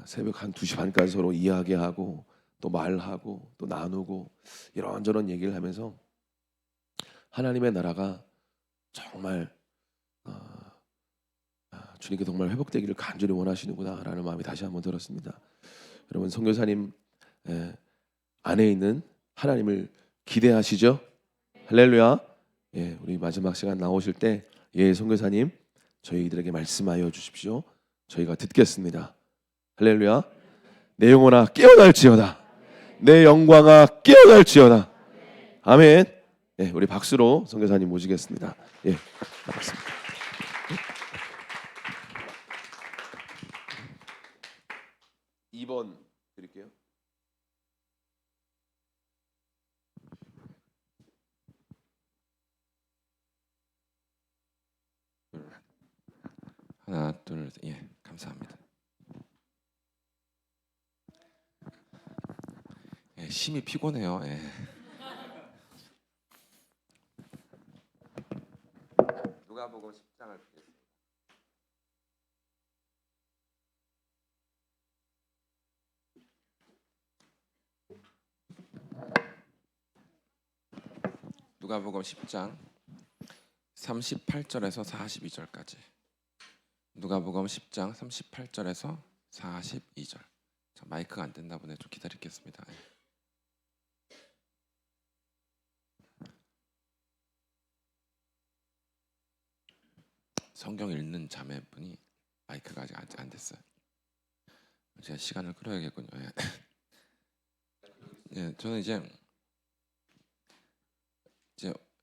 새벽 한 2시 반까지 서로 이야기하고 또 말하고 또 나누고 이런저런 얘기를 하면서 하나님의 나라가 정말 주님께 정말 회복되기를 간절히 원하시는구나라는 마음이 다시 한번 들었습니다. 여러분 선교사님 안에 있는 하나님을 기대하시죠? 할렐루야. 우리 마지막 시간 나오실 때 선교사님 저희들에게 말씀하여 주십시오. 저희가 듣겠습니다. 할렐루야. 내 영혼아 깨어날지어다. 내 영광아 깨어날지어다. 아멘. 우리 박수로 선교사님 모시겠습니다. 반갑습니다. 2번 드릴게요. 하나, 둘, 감사합니다. 심히 피곤해요. 누가복음 10장을 보겠습니다. 누가복음 10장 38절에서 42절까지. 누가복음 10장 38절에서 42절. 마이크가 안 됐나 보네. 좀 기다리겠습니다. 성경 읽는 자매분이 마이크가 아직 안 됐어요. 제가 시간을 끌어야겠군요. 저는 이제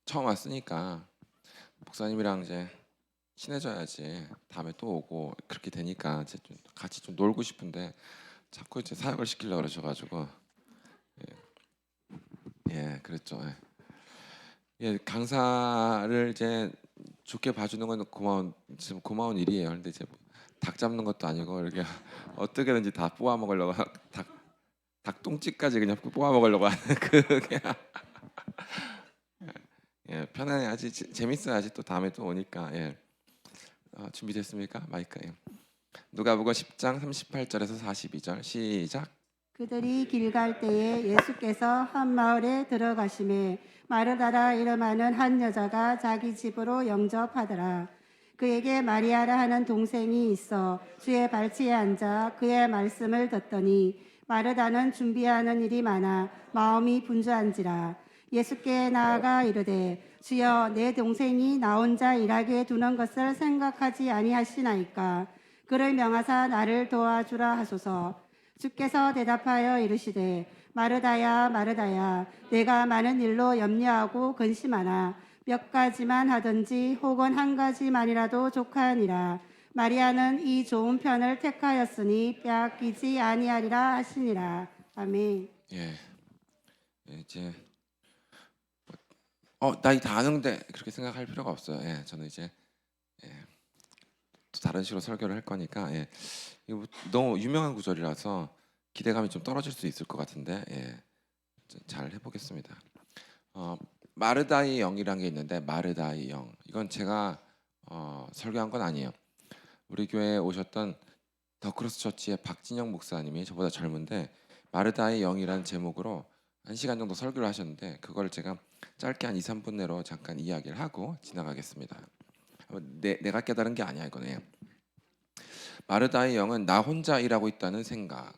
처음 왔으니까 목사님이랑 이제 친해져야지 다음에 또 오고 그렇게 되니까 이제 좀 같이 좀 놀고 싶은데 자꾸 이제 사역을 시키려고 그러셔가지고 그랬죠. 강사를 이제 좋게 봐주는 건 고마운 일이에요. 근데 이제 닭 잡는 것도 아니고 이렇게 어떻게든지 다 뽑아 먹으려고 닭똥집까지 그냥 뽑아 먹으려고 하는 그게 편안해야지 재밌어야지 또 다음에 또 오니까 준비됐습니까? 마이크. 누가복음 10장 38절에서 42절 시작. 그들이 길 갈 때에 예수께서 한 마을에 들어가시매 마르다라 이름하는 한 여자가 자기 집으로 영접하더라. 그에게 마리아라 하는 동생이 있어 주의 발치에 앉아 그의 말씀을 듣더니 마르다는 준비하는 일이 많아 마음이 분주한지라. 예수께 나아가 이르되 주여 내 동생이 나 혼자 일하게 두는 것을 생각하지 아니하시나이까. 그를 명하사 나를 도와주라 하소서. 주께서 대답하여 이르시되 마르다야 마르다야 내가 많은 일로 염려하고 근심하나 몇 가지만 하든지 혹은 한 가지만이라도 족하니라. 마리아는 이 좋은 편을 택하였으니 빼앗기지 아니하리라 하시니라. 아멘. 이제 나 다 아는데 그렇게 생각할 필요가 없어요. 저는 이제 또 다른 식으로 설교를 할 거니까 이거 너무 유명한 구절이라서 기대감이 좀 떨어질 수 있을 것 같은데 잘 해보겠습니다. 마르다의 영이라는 게 있는데 마르다의 영 이건 제가 설교한 건 아니에요. 우리 교회에 오셨던 더크로스 처치의 박진영 목사님이 저보다 젊은데 마르다의 영이라는 제목으로 1시간 정도 설교를 하셨는데 그걸 제가 짧게 한 2-3분 내로 잠깐 이야기를 하고 지나가겠습니다. 내가 깨달은 게 아니야 이거는. 마르다의 영은 나 혼자 일하고 있다는 생각.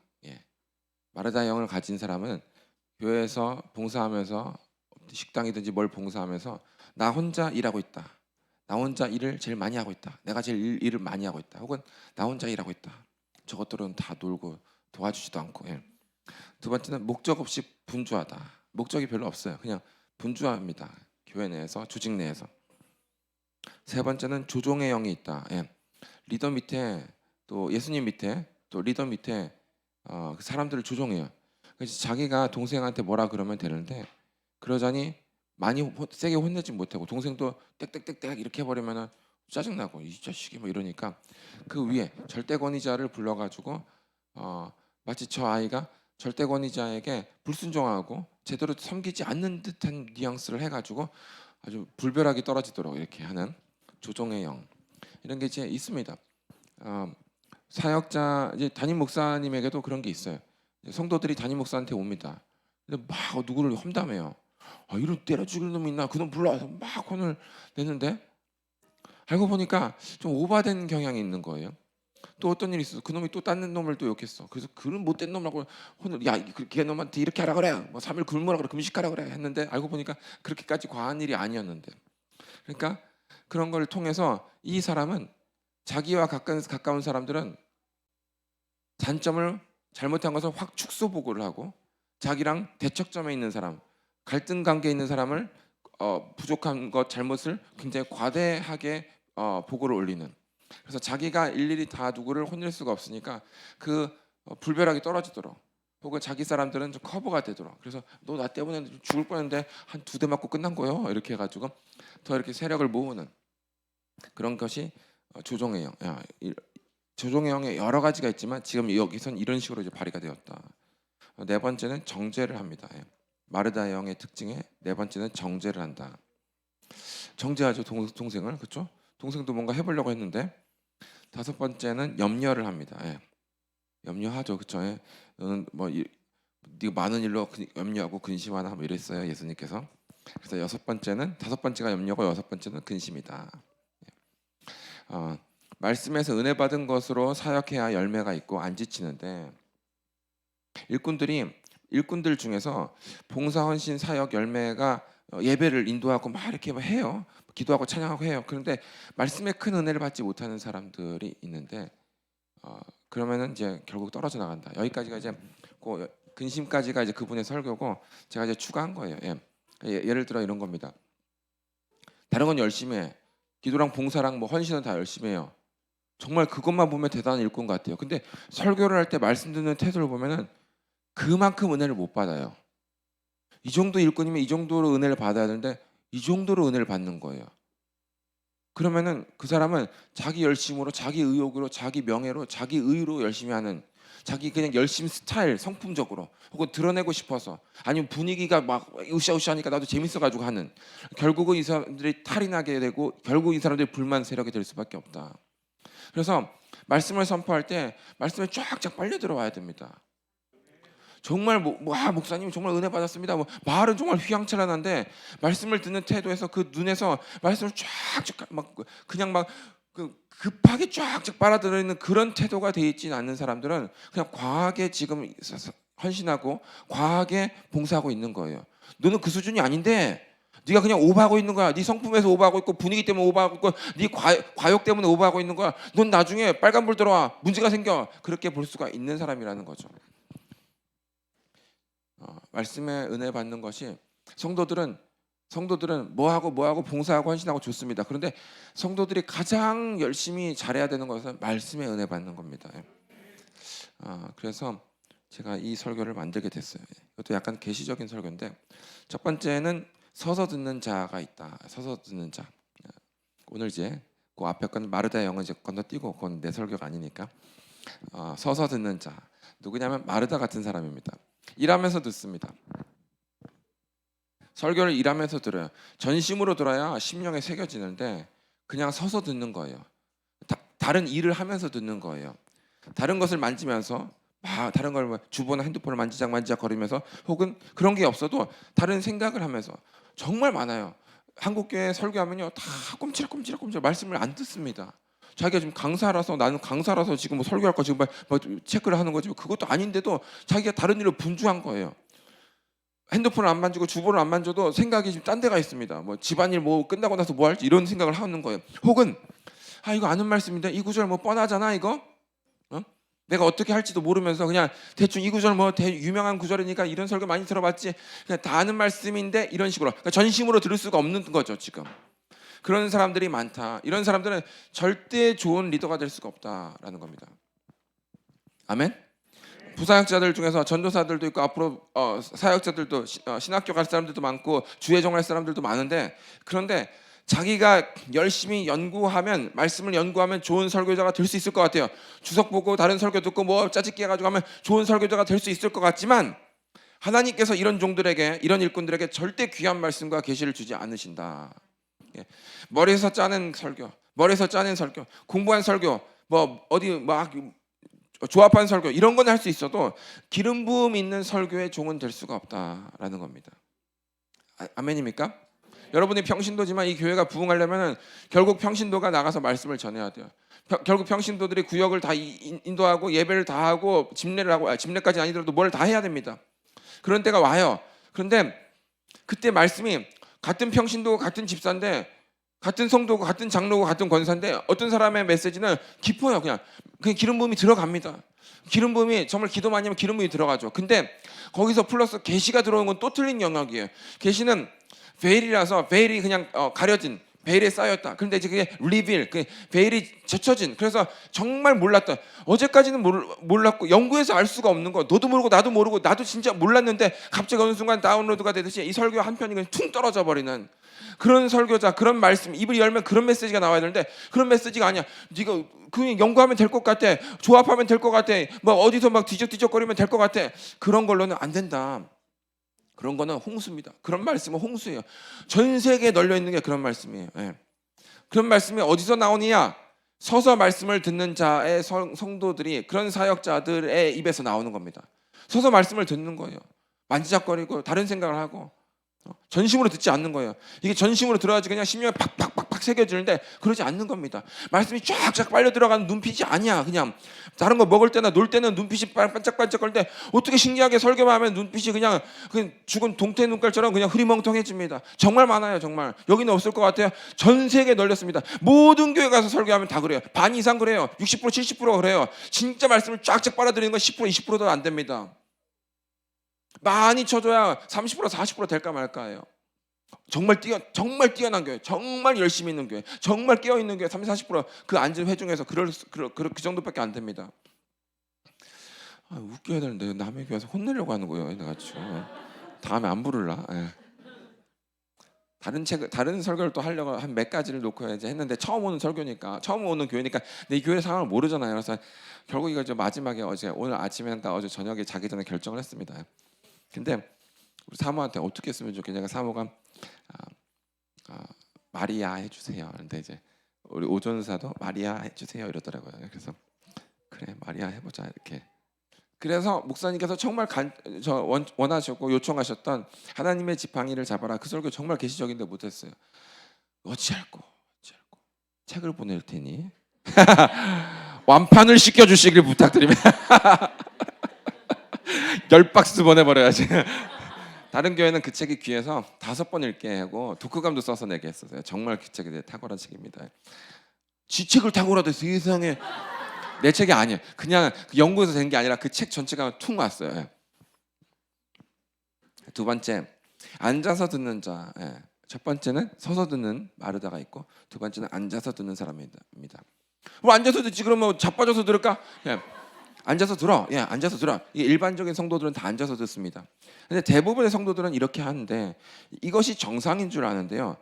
마르다의 영을 가진 사람은 교회에서 봉사하면서 식당이든지 뭘 봉사하면서 나 혼자 일하고 있다. 나 혼자 일을 제일 많이 하고 있다. 내가 제일 일을 많이 하고 있다. 혹은 나 혼자 일하고 있다. 저것들은 다 놀고 도와주지도 않고. 두 번째는 목적 없이 분주하다. 목적이 별로 없어요. 그냥 분주합니다. 교회 내에서 조직 내에서. 세 번째는 조종의 영이 있다. 리더 밑에 또 예수님 밑에 또 리더 밑에 그 사람들을 조종해요. 그래서 자기가 동생한테 뭐라 그러면 되는데 그러자니 많이 세게 혼내지 못하고 동생도 땡땡땡땡 이렇게 해버리면은 짜증나고 이 자식이 뭐 이러니까 그 위에 절대권위자를 불러가지고 마치 저 아이가 절대권위자에게 불순종하고 제대로 섬기지 않는 듯한 뉘앙스를 해가지고 아주 불벼락이 떨어지도록 이렇게 하는 조종의 영 이런 게 이제 있습니다. 사역자 이제 담임 목사님에게도 그런 게 있어요. 이제 성도들이 담임 목사한테 옵니다. 근데 막 누구를 험담해요. 이런 때려 죽일 놈이 있나? 그놈 불러와서 막 혼을 내는데 알고 보니까 좀 오바된 경향이 있는 거예요. 또 어떤 일이 있어? 그놈이 또 딴 놈을 또 욕했어. 그래서 그런 못된 놈이라고 혼을 걔 놈한테 이렇게 하라 그래. 뭐 3일 굶으라 그래. 금식하라 그래 했는데 알고 보니까 그렇게까지 과한 일이 아니었는데. 그러니까 그런 걸 통해서 이 사람은 자기와 가까운 사람들은 단점을 잘못한 것을 확 축소 보고를 하고 자기랑 대척점에 있는 사람, 갈등 관계에 있는 사람을 부족한 것, 잘못을 굉장히 과대하게 보고를 올리는. 그래서 자기가 일일이 다 누구를 혼낼 수가 없으니까 그 불벼락이 떨어지도록 혹은 자기 사람들은 좀 커버가 되도록. 그래서 너 나 때문에 죽을 뻔했는데 한 2대 맞고 끝난 거요. 이렇게 해가지고 더 이렇게 세력을 모으는 그런 것이 조종의 영. 조종의 영에 여러 가지가 있지만 지금 여기선 이런 식으로 이제 발휘가 되었다. 네 번째는 정죄를 합니다. 마르다의 영의 특징에 네 번째는 정죄를 한다. 정죄하죠. 동생을. 그렇죠? 동생도 뭔가 해보려고 했는데. 다섯 번째는 염려를 합니다. 염려하죠. 그렇죠? 너는 뭐 네가 많은 일로 염려하고 근심하나 뭐 이랬어요. 예수님께서. 그래서 다섯 번째가 염려고 여섯 번째는 근심이다. 말씀에서 은혜 받은 것으로 사역해야 열매가 있고 안 지치는데 일꾼들 중에서 봉사 헌신 사역 열매가 예배를 인도하고 막 이렇게 막 해요. 기도하고 찬양하고 해요. 그런데 말씀에 큰 은혜를 받지 못하는 사람들이 있는데 그러면은 이제 결국 떨어져 나간다. 여기까지가 이제 그 근심까지가 이제 그분의 설교고 제가 이제 추가한 거예요. 예를 들어 이런 겁니다. 다른 건 열심히 해. 기도랑 봉사랑 뭐 헌신은 다 열심히 해요. 정말 그것만 보면 대단한 일꾼 같아요. 근데 설교를 할 때 말씀 듣는 태도를 보면은 그만큼 은혜를 못 받아요. 이 정도 일꾼이면 이 정도로 은혜를 받아야 되는데 이 정도로 은혜를 받는 거예요. 그러면은 그 사람은 자기 열심으로, 자기 의욕으로, 자기 명예로, 자기 의로 열심히 하는 자기 그냥 열심 스타일, 성품적으로 혹은 드러내고 싶어서 아니면 분위기가 막 으쌰으쌰하니까 나도 재밌어가지고 하는 결국은 이 사람들이 탈이 나게 되고 결국 이 사람들이 불만 세력이 될 수밖에 없다. 그래서 말씀을 선포할 때 말씀에 쫙쫙 빨려 들어와야 됩니다. 정말 목사님 정말 은혜 받았습니다. 말은 정말 휘황찬란한데 말씀을 듣는 태도에서 그 눈에서 말씀을 쫙쫙 막 그냥 막 급하게 쫙쫙 빨아들이는 그런 태도가 돼 있지 않는 사람들은 그냥 과하게 지금 헌신하고 과하게 봉사하고 있는 거예요. 너는 그 수준이 아닌데 네가 그냥 오버하고 있는 거야. 네 성품에서 오버하고 있고 분위기 때문에 오버하고 있고 네 과욕 때문에 오버하고 있는 거야. 넌 나중에 빨간불 들어와 문제가 생겨. 그렇게 볼 수가 있는 사람이라는 거죠. 말씀에 은혜 받는 것이 성도들은 뭐하고 봉사하고 헌신하고 좋습니다. 그런데 성도들이 가장 열심히 잘해야 되는 것은 말씀에 은혜 받는 겁니다. 그래서 제가 이 설교를 만들게 됐어요. 이것도 약간 계시적인 설교인데 첫 번째는 서서 듣는 자가 있다. 서서 듣는 자. 오늘 이제 그 앞에 건 마르다의 영은 이제 건너뛰고 그건 내 설교가 아니니까 서서 듣는 자 누구냐면 마르다 같은 사람입니다. 일하면서 듣습니다. 설교를 일하면서 들어요. 전심으로 들어야 심령에 새겨지는데 그냥 서서 듣는 거예요. 다른 일을 하면서 듣는 거예요. 다른 것을 만지면서 다른 걸 주보나 핸드폰을 만지작 거리면서 혹은 그런 게 없어도 다른 생각을 하면서 정말 많아요. 한국교회 설교하면요 다 꼼지락꼼지락 말씀을 안 듣습니다. 자기가 지금 강사라서 나는 강사라서 지금 뭐 설교할 거 지금 뭐 체크를 하는 거지 그것도 아닌데도 자기가 다른 일로 분주한 거예요. 핸드폰을 안 만지고 주보를 안 만져도 생각이 지금 딴 데가 있습니다. 뭐 집안일 뭐 끝나고 나서 뭐 할지 이런 생각을 하는 거예요. 혹은 이거 아는 말씀인데 이 구절 뭐 뻔하잖아 이거. 내가 어떻게 할지도 모르면서 그냥 대충 이 구절 뭐 유명한 구절이니까 이런 설교 많이 들어봤지 그냥 다 아는 말씀인데 이런 식으로 그러니까 전심으로 들을 수가 없는 거죠 지금. 그런 사람들이 많다. 이런 사람들은 절대 좋은 리더가 될 수가 없다라는 겁니다. 아멘. 부사역자들 중에서 전도사들도 있고 앞으로 사역자들도 신학교 갈 사람들도 많고 주회종할 사람들도 많은데 그런데 자기가 열심히 연구하면 말씀을 연구하면 좋은 설교자가 될 수 있을 것 같아요. 주석 보고 다른 설교 듣고 뭐 짜집기 해가지고 하면 좋은 설교자가 될 수 있을 것 같지만 하나님께서 이런 종들에게 이런 일꾼들에게 절대 귀한 말씀과 계시를 주지 않으신다. 머리에서 짜낸 설교, 공부한 설교, 뭐 어디 막 조합한 설교 이런 건 할 수 있어도 기름 부음 있는 설교의 종은 될 수가 없다라는 겁니다. 아멘입니까? 여러분이 평신도지만 이 교회가 부흥하려면 결국 평신도가 나가서 말씀을 전해야 돼요. 결국 평신도들이 구역을 다 인도하고 예배를 다 하고 집례를 하고 집례까지 아니더라도 뭘 다 해야 됩니다. 그런 때가 와요. 그런데 그때 말씀이 같은 평신도 같은 집사인데 같은 성도고 같은 장로고 같은 권사인데 어떤 사람의 메시지는 깊어요. 그냥 기름 부음이 들어갑니다. 기름 부음이 정말 기도 많이 하면 기름 부음이 들어가죠. 근데 거기서 플러스 계시가 들어오는 건 또 틀린 영역이에요. 계시는 베일이라서 베일이 그냥 가려진 베일에 쌓였다. 그런데 이제 그게 리빌, 그 베일이 젖혀진. 그래서 정말 몰랐다. 어제까지는 몰랐고 연구해서 알 수가 없는 거. 너도 모르고 나도 모르고 나도 진짜 몰랐는데 갑자기 어느 순간 다운로드가 되듯이 이 설교 한 편이 그냥 퉁 떨어져 버리는 그런 설교자, 그런 말씀, 입을 열면 그런 메시지가 나와야 되는데 그런 메시지가 아니야. 네가 그냥 연구하면 될 것 같아. 조합하면 될 것 같아. 뭐 어디서 막 뒤적뒤적거리면 될 것 같아. 그런 걸로는 안 된다. 그런 거는 홍수입니다. 그런 말씀은 홍수예요. 전 세계에 널려 있는 게 그런 말씀이에요. 예. 그런 말씀이 어디서 나오느냐? 서서 말씀을 듣는 자의 성도들이 그런 사역자들의 입에서 나오는 겁니다. 서서 말씀을 듣는 거예요. 만지작거리고 다른 생각을 하고 전심으로 듣지 않는 거예요. 이게 전심으로 들어야지 그냥 심령에 팍팍팍팍 새겨지는데 그러지 않는 겁니다. 말씀이 쫙쫙 빨려 들어가는 눈빛이 아니야. 그냥 다른 거 먹을 때나 놀 때는 눈빛이 반짝반짝거리는데 어떻게 신기하게 설교만 하면 눈빛이 그냥 죽은 동태 눈깔처럼 그냥 흐리멍텅해집니다. 정말 많아요. 정말 여기는 없을 것 같아요. 전 세계에 널렸습니다. 모든 교회 가서 설교하면 다 그래요. 반 이상 그래요. 60% 70% 그래요. 진짜 말씀을 쫙쫙 빨아들이는 건 10% 20%도 안 됩니다. 많이 쳐줘야 30% 40% 될까 말까예요. 정말 뛰어난 교회, 정말 열심히 있는 교회, 정말 깨어 있는 교회 30, 40%그 앉은 회 중에서 그 정도밖에 안 됩니다. 웃겨야 되는데 남의 교회에서 혼내려고 하는 거예요. 내가 지금 다음에 안 부를라. 예. 다른 설교를 또 하려고 한 몇 가지를 놓고 이제 했는데 처음 오는 설교니까, 처음 오는 교회니까 내 교회 상황을 모르잖아요. 그래서 결국 이거 마지막에 오늘 아침에인가 어제 저녁에 자기 전에 결정을 했습니다. 근데 우리 사모한테 어떻게 했으면 좋겠냐가 사모가 마리아 해주세요. 그런데 이제 우리 오전사도 마리아 해주세요 이러더라고요. 그래서 그래 마리아 해보자 이렇게. 그래서 목사님께서 정말 원하셨고 요청하셨던 하나님의 지팡이를 잡아라 그 설교 정말 계시적인데 못했어요. 어찌할꼬 책을 보낼 테니 완판을 시켜주시길 부탁드립니다. 10박스 보내버려야지. 다른 교회는 그 책이 귀해서 5번 읽게 하고 독후감도 써서 내게 했었어요. 정말 그 책이 탁월한 책입니다. 지 책을 탁월하대 세상에. 내 책이 아니에요. 그냥 연구에서 된 게 아니라 그 책 전체가 퉁 왔어요. 두 번째, 앉아서 듣는 자. 첫 번째는 서서 듣는 마르다가 있고 두 번째는 앉아서 듣는 사람입니다. 뭐 앉아서 듣지 그러면 자빠져서 들을까? 앉아서 들어. 앉아서 들어. 일반적인 성도들은 다 앉아서 듣습니다. 근데 대부분의 성도들은 이렇게 하는데 이것이 정상인 줄 아는데요.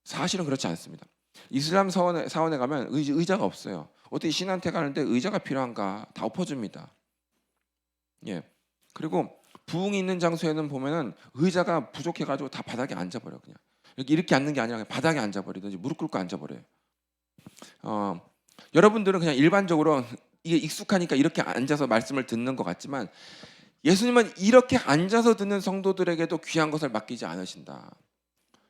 사실은 그렇지 않습니다. 이슬람 사원에 가면 의자가 없어요. 어떻게 신한테 가는데 의자가 필요한가? 다 엎어줍니다. 그리고 부흥이 있는 장소에는 보면은 의자가 부족해가지고 다 바닥에 앉아버려. 그냥 이렇게 앉는 게 아니라 바닥에 앉아버리든지 무릎 꿇고 앉아버려요. 여러분들은 그냥 일반적으로 이게 익숙하니까 이렇게 앉아서 말씀을 듣는 것 같지만 예수님은 이렇게 앉아서 듣는 성도들에게도 귀한 것을 맡기지 않으신다.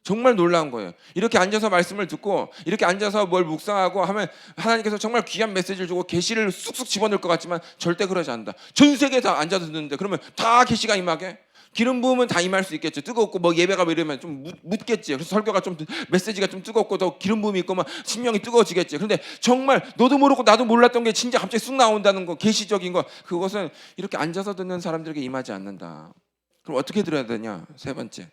정말 놀라운 거예요. 이렇게 앉아서 말씀을 듣고 이렇게 앉아서 뭘 묵상하고 하면 하나님께서 정말 귀한 메시지를 주고 계시를 쑥쑥 집어넣을 것 같지만 절대 그러지 않는다. 전 세계 다 앉아서 듣는데 그러면 다 계시가 임하게? 기름 부으면 다 임할 수 있겠죠. 뜨겁고 뭐 예배가 이러면 좀 묻겠지. 그래서 설교가 좀 메시지가 좀 뜨겁고 더 기름 부음이 있고 막 심령이 뜨거워지겠지. 그런데 정말 너도 모르고 나도 몰랐던 게 진짜 갑자기 쑥 나온다는 거, 계시적인 거, 그것은 이렇게 앉아서 듣는 사람들에게 임하지 않는다. 그럼 어떻게 들어야 되냐? 세 번째,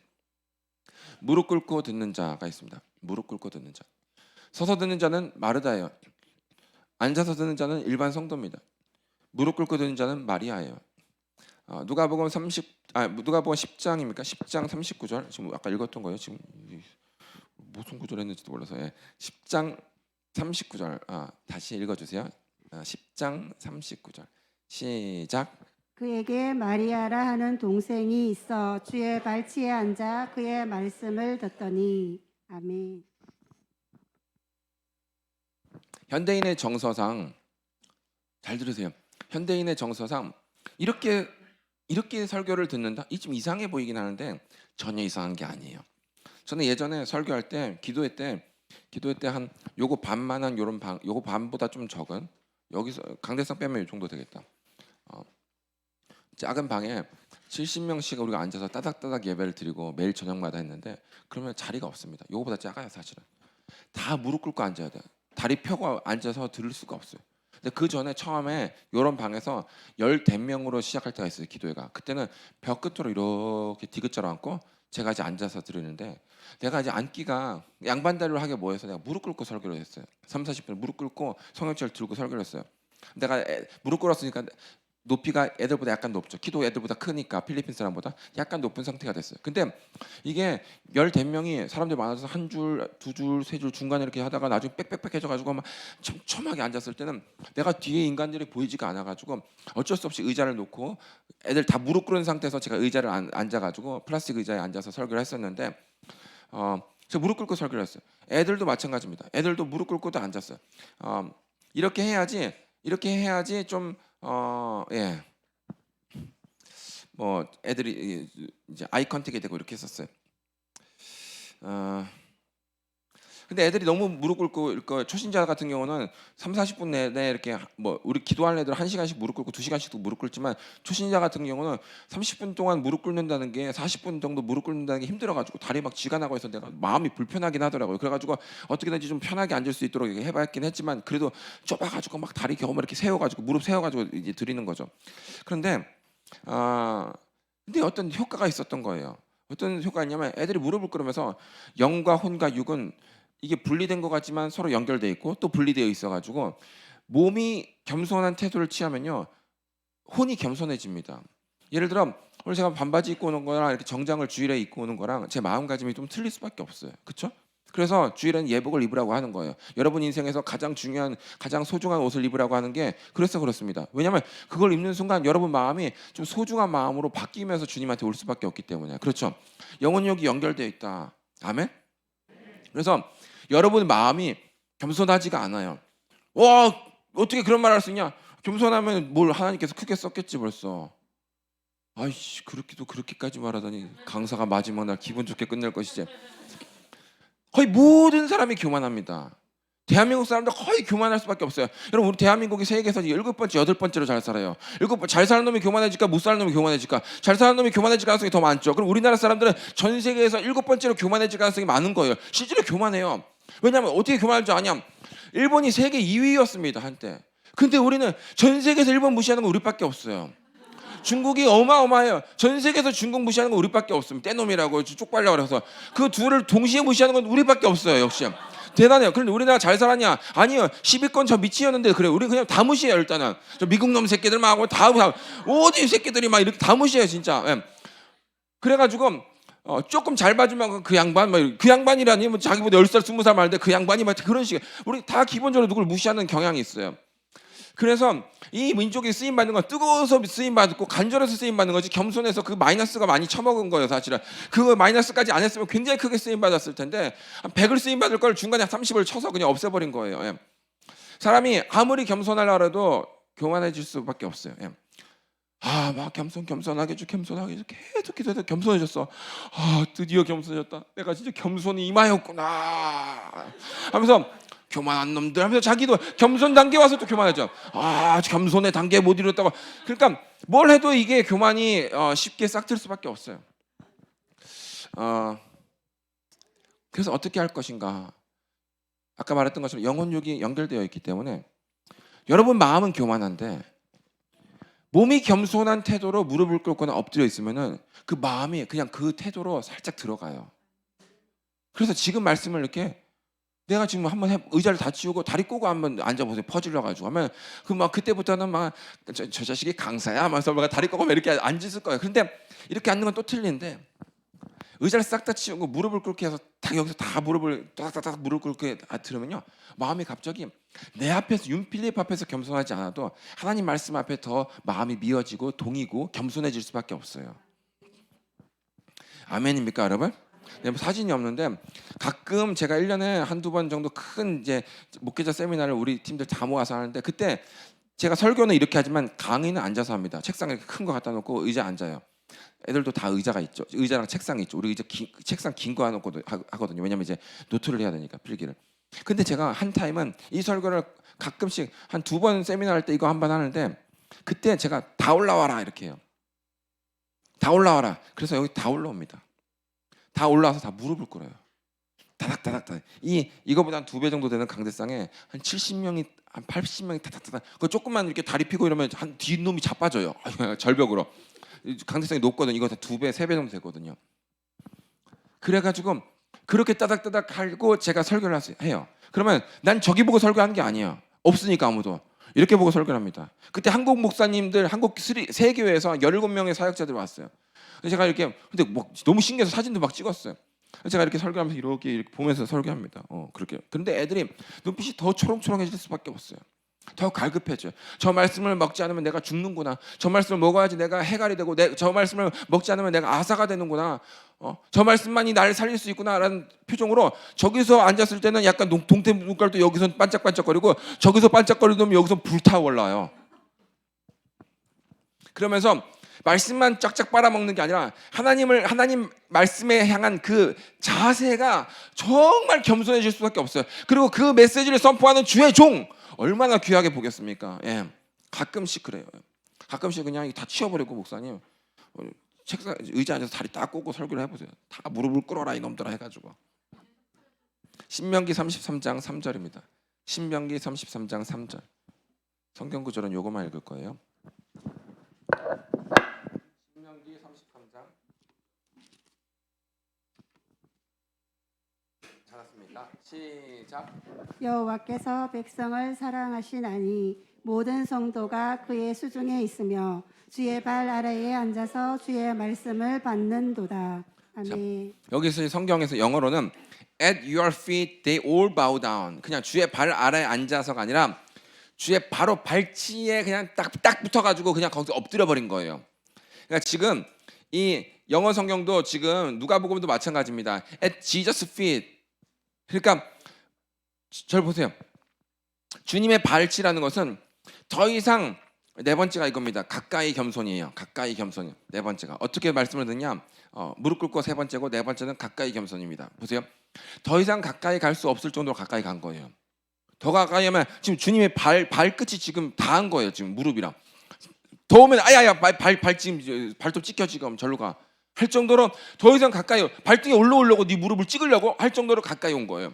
무릎 꿇고 듣는 자가 있습니다. 무릎 꿇고 듣는 자. 서서 듣는 자는 마르다예요. 앉아서 듣는 자는 일반 성도입니다. 무릎 꿇고 듣는 자는 마리아예요. 누가복음 10장입니까? 10장 39절. 지금 아까 읽었던 거예요. 지금 무슨 구절 했는지도 몰라서. 10장 39절. 다시 읽어주세요. 10장 39절. 시작. 그에게 마리아라 하는 동생이 있어 주의 발치에 앉아 그의 말씀을 듣더니. 아멘. 현대인의 정서상 잘 들으세요. 현대인의 정서상 이렇게 설교를 듣는다? 이 좀 이상해 보이긴 하는데 전혀 이상한 게 아니에요. 저는 예전에 설교할 때 기도회 때 한 요거 반만한 요런 방, 요거 반보다 좀 적은, 여기서 강대상 빼면 이 정도 되겠다. 작은 방에 70명씩 우리가 앉아서 따닥따닥 예배를 드리고 매일 저녁마다 했는데 그러면 자리가 없습니다. 요거보다 작아요 사실은. 다 무릎 꿇고 앉아야 돼요. 다리 펴고 앉아서 들을 수가 없어요. 근데 그 전에 처음에 요런 방에서 10대명으로 시작할 때가 있어요. 기도회가. 그때는 벽 끝으로 이렇게 디귿자로 앉고 제가 이제 앉아서 들으는데 내가 이제 앉기가 양반다리로 하게 뭐해서 내가 무릎 꿇고 설교를 했어요. 3-40분 무릎 꿇고 성경책을 들고 설교를 했어요. 내가 무릎 꿇었으니까 높이가 애들보다 약간 높죠. 키도 애들보다 크니까 필리핀 사람보다 약간 높은 상태가 됐어요. 근데 이게 10대명이 사람들이 많아서 한 줄, 두 줄, 세 줄 중간에 이렇게 하다가 나중에 빽빽빽해져가지고 막 촘촘하게 앉았을 때는 내가 뒤에 인간들이 보이지가 않아가지고 어쩔 수 없이 의자를 놓고 애들 다 무릎 꿇은 상태에서 제가 의자를 앉아가지고 플라스틱 의자에 앉아서 설교를 했었는데 제가 무릎 꿇고 설교를 했어요. 애들도 마찬가지입니다. 애들도 무릎 꿇고도 앉았어요. 이렇게 해야지 좀 예. 뭐 애들이 이제 아이 컨택이 되고 이렇게 했었어요. 근데 애들이 너무 무릎 꿇고 이렇게 초신자 같은 경우는 3-40분 내내 이렇게 뭐 우리 기도하는 애들 1시간씩 무릎 꿇고 2시간씩도 무릎 꿇지만 초신자 같은 경우는 30분 동안 무릎 꿇는다는 게 40분 정도 무릎 꿇는다는 게 힘들어가지고 다리 막 쥐가 나고 해서 내가 마음이 불편하긴 하더라고요. 그래가지고 어떻게든지 좀 편하게 앉을 수 있도록 해봤긴 했지만 그래도 좁아가지고 막 다리 겨우 이렇게 세워가지고 무릎 세워가지고 이제 드리는 거죠. 그런데 근데 어떤 효과가 있었던 거예요. 어떤 효과가 있냐면 애들이 무릎을 꿇으면서 영과 혼과 육은 이게 분리된 것 같지만 서로 연결돼 있고 또 분리되어 있어가지고 몸이 겸손한 태도를 취하면요 혼이 겸손해집니다. 예를 들어 오늘 제가 반바지 입고 오는 거랑 이렇게 정장을 주일에 입고 오는 거랑 제 마음가짐이 좀 틀릴 수밖에 없어요. 그렇죠? 그래서 주일에는 예복을 입으라고 하는 거예요. 여러분 인생에서 가장 중요한, 가장 소중한 옷을 입으라고 하는 게 그래서 그렇습니다. 왜냐하면 그걸 입는 순간 여러분 마음이 좀 소중한 마음으로 바뀌면서 주님한테 올 수밖에 없기 때문에. 그렇죠? 영혼력이 연결되어 있다. 아멘? 그래서 여러분 마음이 겸손하지가 않아요. 와, 어떻게 그런 말 할 수 있냐? 겸손하면 뭘 하나님께서 크게 썼겠지 벌써. 아이씨, 그렇게까지 말하다니 강사가 마지막 날 기분 좋게 끝낼 것이지. 거의 모든 사람이 교만합니다. 대한민국 사람들 거의 교만할 수밖에 없어요. 여러분 우리 대한민국이 세계에서 7번째, 8번째로 잘 살아요. 잘 사는 놈이 교만해질까? 못 사는 놈이 교만해질까? 잘 사는 놈이 교만해질 가능성이 더 많죠. 그럼 우리나라 사람들은 전 세계에서 7번째로 교만해질 가능성이 많은 거예요. 실제로 교만해요. 왜냐하면 어떻게 교만할 줄 아냐? 일본이 세계 2위였습니다 한때. 근데 우리는 전 세계에서 일본 무시하는 건 우리밖에 없어요. 중국이 어마어마해요. 전 세계에서 중국 무시하는 건 우리밖에 없습니다. 떼놈이라고 쪽발려고 그래서 그 둘을 동시에 무시하는 건 우리밖에 없어요. 역시 대단해요. 그런데 우리나라 잘 살았냐? 아니요. 10위권 저 밑이었는데 그래. 우리 그냥 다 무시해요. 일단은 저 미국 놈 새끼들만 하고 다 어디 새끼들이 막 이렇게 다 무시해요. 진짜. 예. 그래가지고 조금 잘 봐주면 그 양반 그 양반이라니 뭐 자기보다 10살 20살 많은데 그 양반이 막 그런 식의 우리 다 기본적으로 누굴 무시하는 경향이 있어요. 그래서 이 민족이 쓰임 받는 건 뜨거워서 쓰임 받고 간절해서 쓰임 받는 거지 겸손해서 그 마이너스가 많이 처먹은 거예요. 사실은 그 마이너스까지 안 했으면 굉장히 크게 쓰임 받았을 텐데 100을 쓰임 받을 걸 중간에 30을 쳐서 그냥 없애버린 거예요. 예. 사람이 아무리 겸손하려고 해도 교만해질 수밖에 없어요. 예. 막 겸손하게 계속 기도해서 겸손해졌어. 드디어 겸손해졌다. 내가 진짜 겸손이 임하였구나 하면서 교만한 놈들 하면서 자기도 겸손 단계 와서 또 교만해져. 겸손의 단계 못 이뤘다고. 그러니까 뭘 해도 이게 교만이 쉽게 싹틀 수밖에 없어요. 그래서 어떻게 할 것인가? 아까 말했던 것처럼 영혼육이 연결되어 있기 때문에 여러분 마음은 교만한데 몸이 겸손한 태도로 무릎을 꿇거나 엎드려 있으면은 그 마음이 그냥 그 태도로 살짝 들어가요. 그래서 지금 말씀을 이렇게 내가 지금 한번 의자를 다 치우고 다리 꼬고 한번 앉아보세요. 퍼질러 가지고 하면 그때부터는 막 저 자식이 강사야 하면서 막 다리 꼬고 이렇게 앉을 거예요. 그런데 이렇게 앉는 건 또 틀린데 의자를 싹 다 치우고 무릎을 꿇게 해서 딱 여기서 다 무릎을 따닥따닥 무릎 꿇게 들으면요 마음이 갑자기 내 앞에서 윤필립 앞에서 겸손하지 않아도 하나님 말씀 앞에 더 마음이 미어지고 동이고 겸손해질 수밖에 없어요. 아멘입니까 여러분? 사진이 없는데 가끔 제가 1년에 한두 번 정도 큰 이제 목회자 세미나를 우리 팀들 다 모아서 하는데 그때 제가 설교는 이렇게 하지만 강의는 앉아서 합니다. 책상에 큰 거 갖다 놓고 의자에 앉아요. 애들도 다 의자가 있죠. 의자랑 책상이 있죠. 우리 책상 긴 거 해놓고 하거든요. 왜냐면 이제 노트를 해야 되니까 필기를. 근데 제가 한 타임은 이 설교를 가끔씩 한 2번 세미나 할 때 이거 한 번 하는데 그때 제가 다 올라와라 이렇게 해요. 다 올라와라. 그래서 여기 다 올라옵니다. 다 올라와서 다 무릎을 꿇어요. 다닥다닥. 이거보다 한 2배 정도 되는 강대상에 한 70명이 한 80명이 다닥다닥. 그 조금만 이렇게 다리 펴고 이러면 한 뒷놈이 자빠져요. 절벽으로. 강대상이 높거든. 이거 다 2배, 3배 정도 되거든요. 그래가지고 그렇게 따닥따닥 하고 제가 설교를 해요. 그러면 난 저기 보고 설교하는 게 아니에요. 없으니까 아무도. 이렇게 보고 설교를 합니다. 그때 한국 목사님들, 한국 세교회에서 17명의 사역자들이 왔어요. 제가 이렇게 근데 뭐 너무 신기해서 사진도 막 찍었어요. 제가 이렇게 설교하면서 이렇게 보면서 설교합니다. 그렇게. 그런데 애들이 눈빛이 더 초롱초롱해질 수밖에 없어요. 더 갈급해져요. 저 말씀을 먹지 않으면 내가 죽는구나. 저 말씀을 먹어야지 내가 해갈이 되고 저 말씀을 먹지 않으면 내가 아사가 되는구나. 저 말씀만이 나를 살릴 수 있구나라는 표정으로 저기서 앉았을 때는 약간 동태 눈깔도 여기서 반짝반짝거리고 저기서 반짝거리면 여기서 불타올라요. 그러면서 말씀만 쫙쫙 빨아먹는 게 아니라 하나님 말씀에 향한 그 자세가 정말 겸손해질 수밖에 없어요. 그리고 그 메시지를 선포하는 주의 종 얼마나 귀하게 보겠습니까? 예, 가끔씩 그래요. 가끔씩 그냥 다 치워버리고 목사님 책상 의자 앉아서 다리 딱 꽂고 설교를 해보세요. 다 무릎을 꿇어라 이놈들아 해가지고. 신명기 33장 3절입니다. 신명기 33장 3절. 성경 구절은 요거만 읽을 거예요. 신명기 33장. 잘했습니다. 시작. 여호와께서 백성을 사랑하시나니 모든 성도가 그의 수중에 있으며 주의 발 아래에 앉아서 주의 말씀을 받는도다. 아멘. 여기서 성경에서 영어로는 at your feet they all bow down. 그냥 주의 발 아래에 앉아서가 아니라 주의 바로 발치에 그냥 딱 붙어가지고 그냥 거기서 엎드려 버린 거예요. 그러니까 지금 이 영어 성경도 지금 누가복음도 마찬가지입니다. At Jesus' feet. 그러니까 절 보세요. 주님의 발치라는 것은 더 이상 네 번째가 이겁니다. 가까이 겸손이에요. 가까이 겸손. 네 번째가 어떻게 말씀을 듣냐? 무릎 꿇고 세 번째고 네 번째는 가까이 겸손입니다. 보세요. 더 이상 가까이 갈 수 없을 정도로 가까이 간 거예요. 더 가까이 하면 지금 주님의 발끝이 지금 다 한 거예요. 지금 무릎이랑. 더 오면 아야야 발 지금 발톱 찍혀 지금 절로 가. 할 정도로 더 이상 가까이 발등에 올라오려고 네 무릎을 찍으려고 할 정도로 가까이 온 거예요.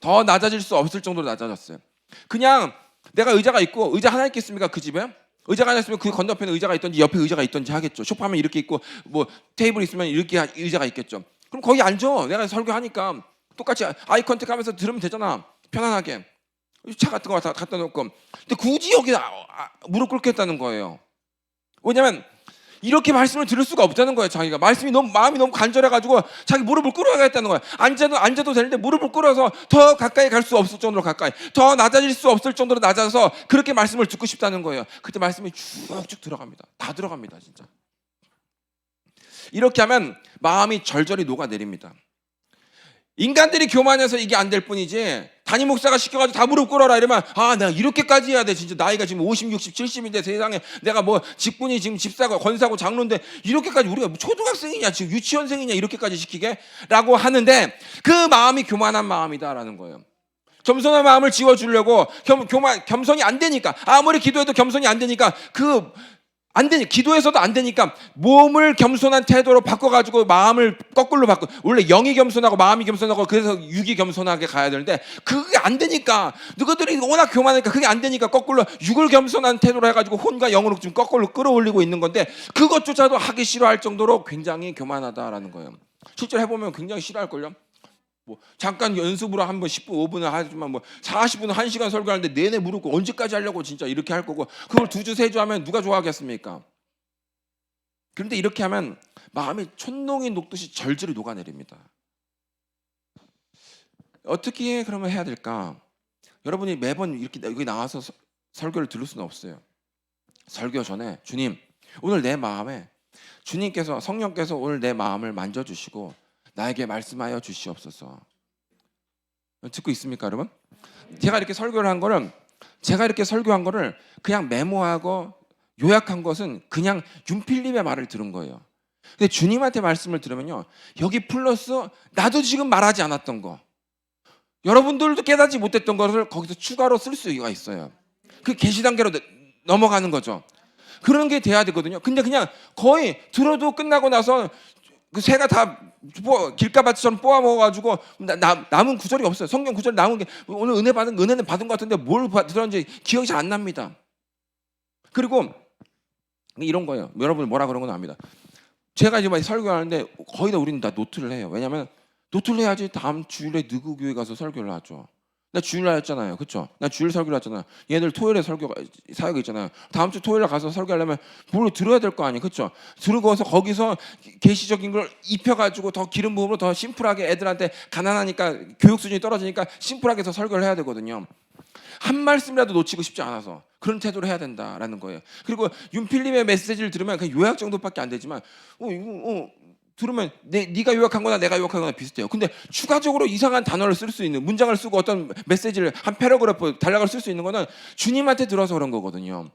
더 낮아질 수 없을 정도로 낮아졌어요. 그냥 내가 의자가 있고 의자 하나 있겠습니까? 그 집에? 의자가 하나 있으면 그 건너편에 의자가 있던지 옆에 의자가 있던지 하겠죠. 소파면 이렇게 있고 뭐 테이블 있으면 이렇게 의자가 있겠죠. 그럼 거기 앉아. 내가 설교하니까 똑같이 아이 컨택하면서 들으면 되잖아. 편안하게. 차 같은 거 갖다 놓고. 근데 굳이 여기 무릎 꿇겠다는 거예요. 왜냐면 이렇게 말씀을 들을 수가 없다는 거예요. 자기가 마음이 너무 간절해가지고 자기 무릎을 꿇어야겠다는 거예요. 앉아도 되는데 무릎을 꿇어서 더 가까이 갈 수 없을 정도로 가까이, 더 낮아질 수 없을 정도로 낮아서 그렇게 말씀을 듣고 싶다는 거예요. 그때 말씀이 쭉쭉 들어갑니다. 다 들어갑니다, 진짜. 이렇게 하면 마음이 절절히 녹아내립니다. 인간들이 교만해서 이게 안 될 뿐이지 담임 목사가 시켜가지고 다 무릎 꿇어라 이러면 내가 이렇게까지 해야 돼. 진짜 나이가 지금 50, 60, 70인데 세상에 내가 뭐 직분이 지금 집사고 권사고 장로인데 이렇게까지 우리가 초등학생이냐 지금 유치원생이냐 이렇게까지 시키게? 라고 하는데 그 마음이 교만한 마음이다라는 거예요. 겸손한 마음을 지워주려고 겸손이 안 되니까 아무리 기도해도 겸손이 안 되니까 기도해서도 안 되니까 몸을 겸손한 태도로 바꿔가지고 마음을 거꾸로 바꿔. 원래 영이 겸손하고 마음이 겸손하고 그래서 육이 겸손하게 가야 되는데 그게 안 되니까 누구들이 워낙 교만하니까 그게 안 되니까 거꾸로 육을 겸손한 태도로 해가지고 혼과 영으로 좀 거꾸로 끌어올리고 있는 건데 그것조차도 하기 싫어할 정도로 굉장히 교만하다라는 거예요. 실제로 해보면 굉장히 싫어할걸요. 뭐 잠깐 연습으로 한번 10분, 5분을 하지만 뭐 40분, 1시간 설교하는데 내내 무릎 꿇고 언제까지 하려고 진짜 이렇게 할 거고 그걸 2주, 3주 하면 누가 좋아하겠습니까? 그런데 이렇게 하면 마음이 촛농이 녹듯이 절절히 녹아내립니다. 어떻게 그러면 해야 될까? 여러분이 매번 이렇게 여기 나와서 설교를 들을 수는 없어요. 설교 전에 주님, 오늘 내 마음에 주님께서 성령께서 오늘 내 마음을 만져주시고 나에게 말씀하여 주시옵소서. 듣고 있습니까, 여러분? 제가 이렇게 설교를 한 거는 제가 이렇게 설교한 거를 그냥 메모하고 요약한 것은 그냥 윤필립의 말을 들은 거예요. 근데 주님한테 말씀을 들으면요, 여기 플러스 나도 지금 말하지 않았던 거, 여러분들도 깨닫지 못했던 것을 거기서 추가로 쓸 수가 있어요. 그 계시 단계로 넘어가는 거죠. 그런 게 돼야 되거든요. 근데 그냥 거의 들어도 끝나고 나서 그 새가 다 길가밭처럼 뽑아 먹어가지고 남은 구절이 없어요. 성경 구절 남은 게 오늘 은혜는 받은 것 같은데 뭘 들었는지 기억이 잘 안 납니다. 그리고 이런 거예요. 여러분 뭐라 그런 건 압니다. 제가 이제 막 설교하는데 거의 다 우리는 다 노트를 해요. 왜냐하면 노트를 해야지 다음 주일에 느그 교회 가서 설교를 하죠. 나 주일날 했잖아요, 그렇죠? 나 주일 설교를 했잖아요. 얘들 토요일에 설교가 사역이 있잖아요. 다음 주 토요일에 가서 설교하려면 뭘 들어야 될 거 아니에요, 그렇죠? 들고서 거기서 계시적인 걸 입혀가지고 더 기름 부음으로 더 심플하게 애들한테 가난하니까 교육 수준이 떨어지니까 심플하게 해서 설교를 해야 되거든요. 한 말씀이라도 놓치고 싶지 않아서 그런 태도를 해야 된다라는 거예요. 그리고 윤필립의 메시지를 들으면 그냥 요약 정도밖에 안 되지만 들으면 네가 요약한 거나 내가 요약한 거나 비슷해요. 근데 추가적으로 이상한 단어를 쓸 수 있는, 문장을 쓰고 어떤 메시지를 한 패러그래프 단락을 쓸 수 있는 거는 주님한테 들어서 그런 거거든요.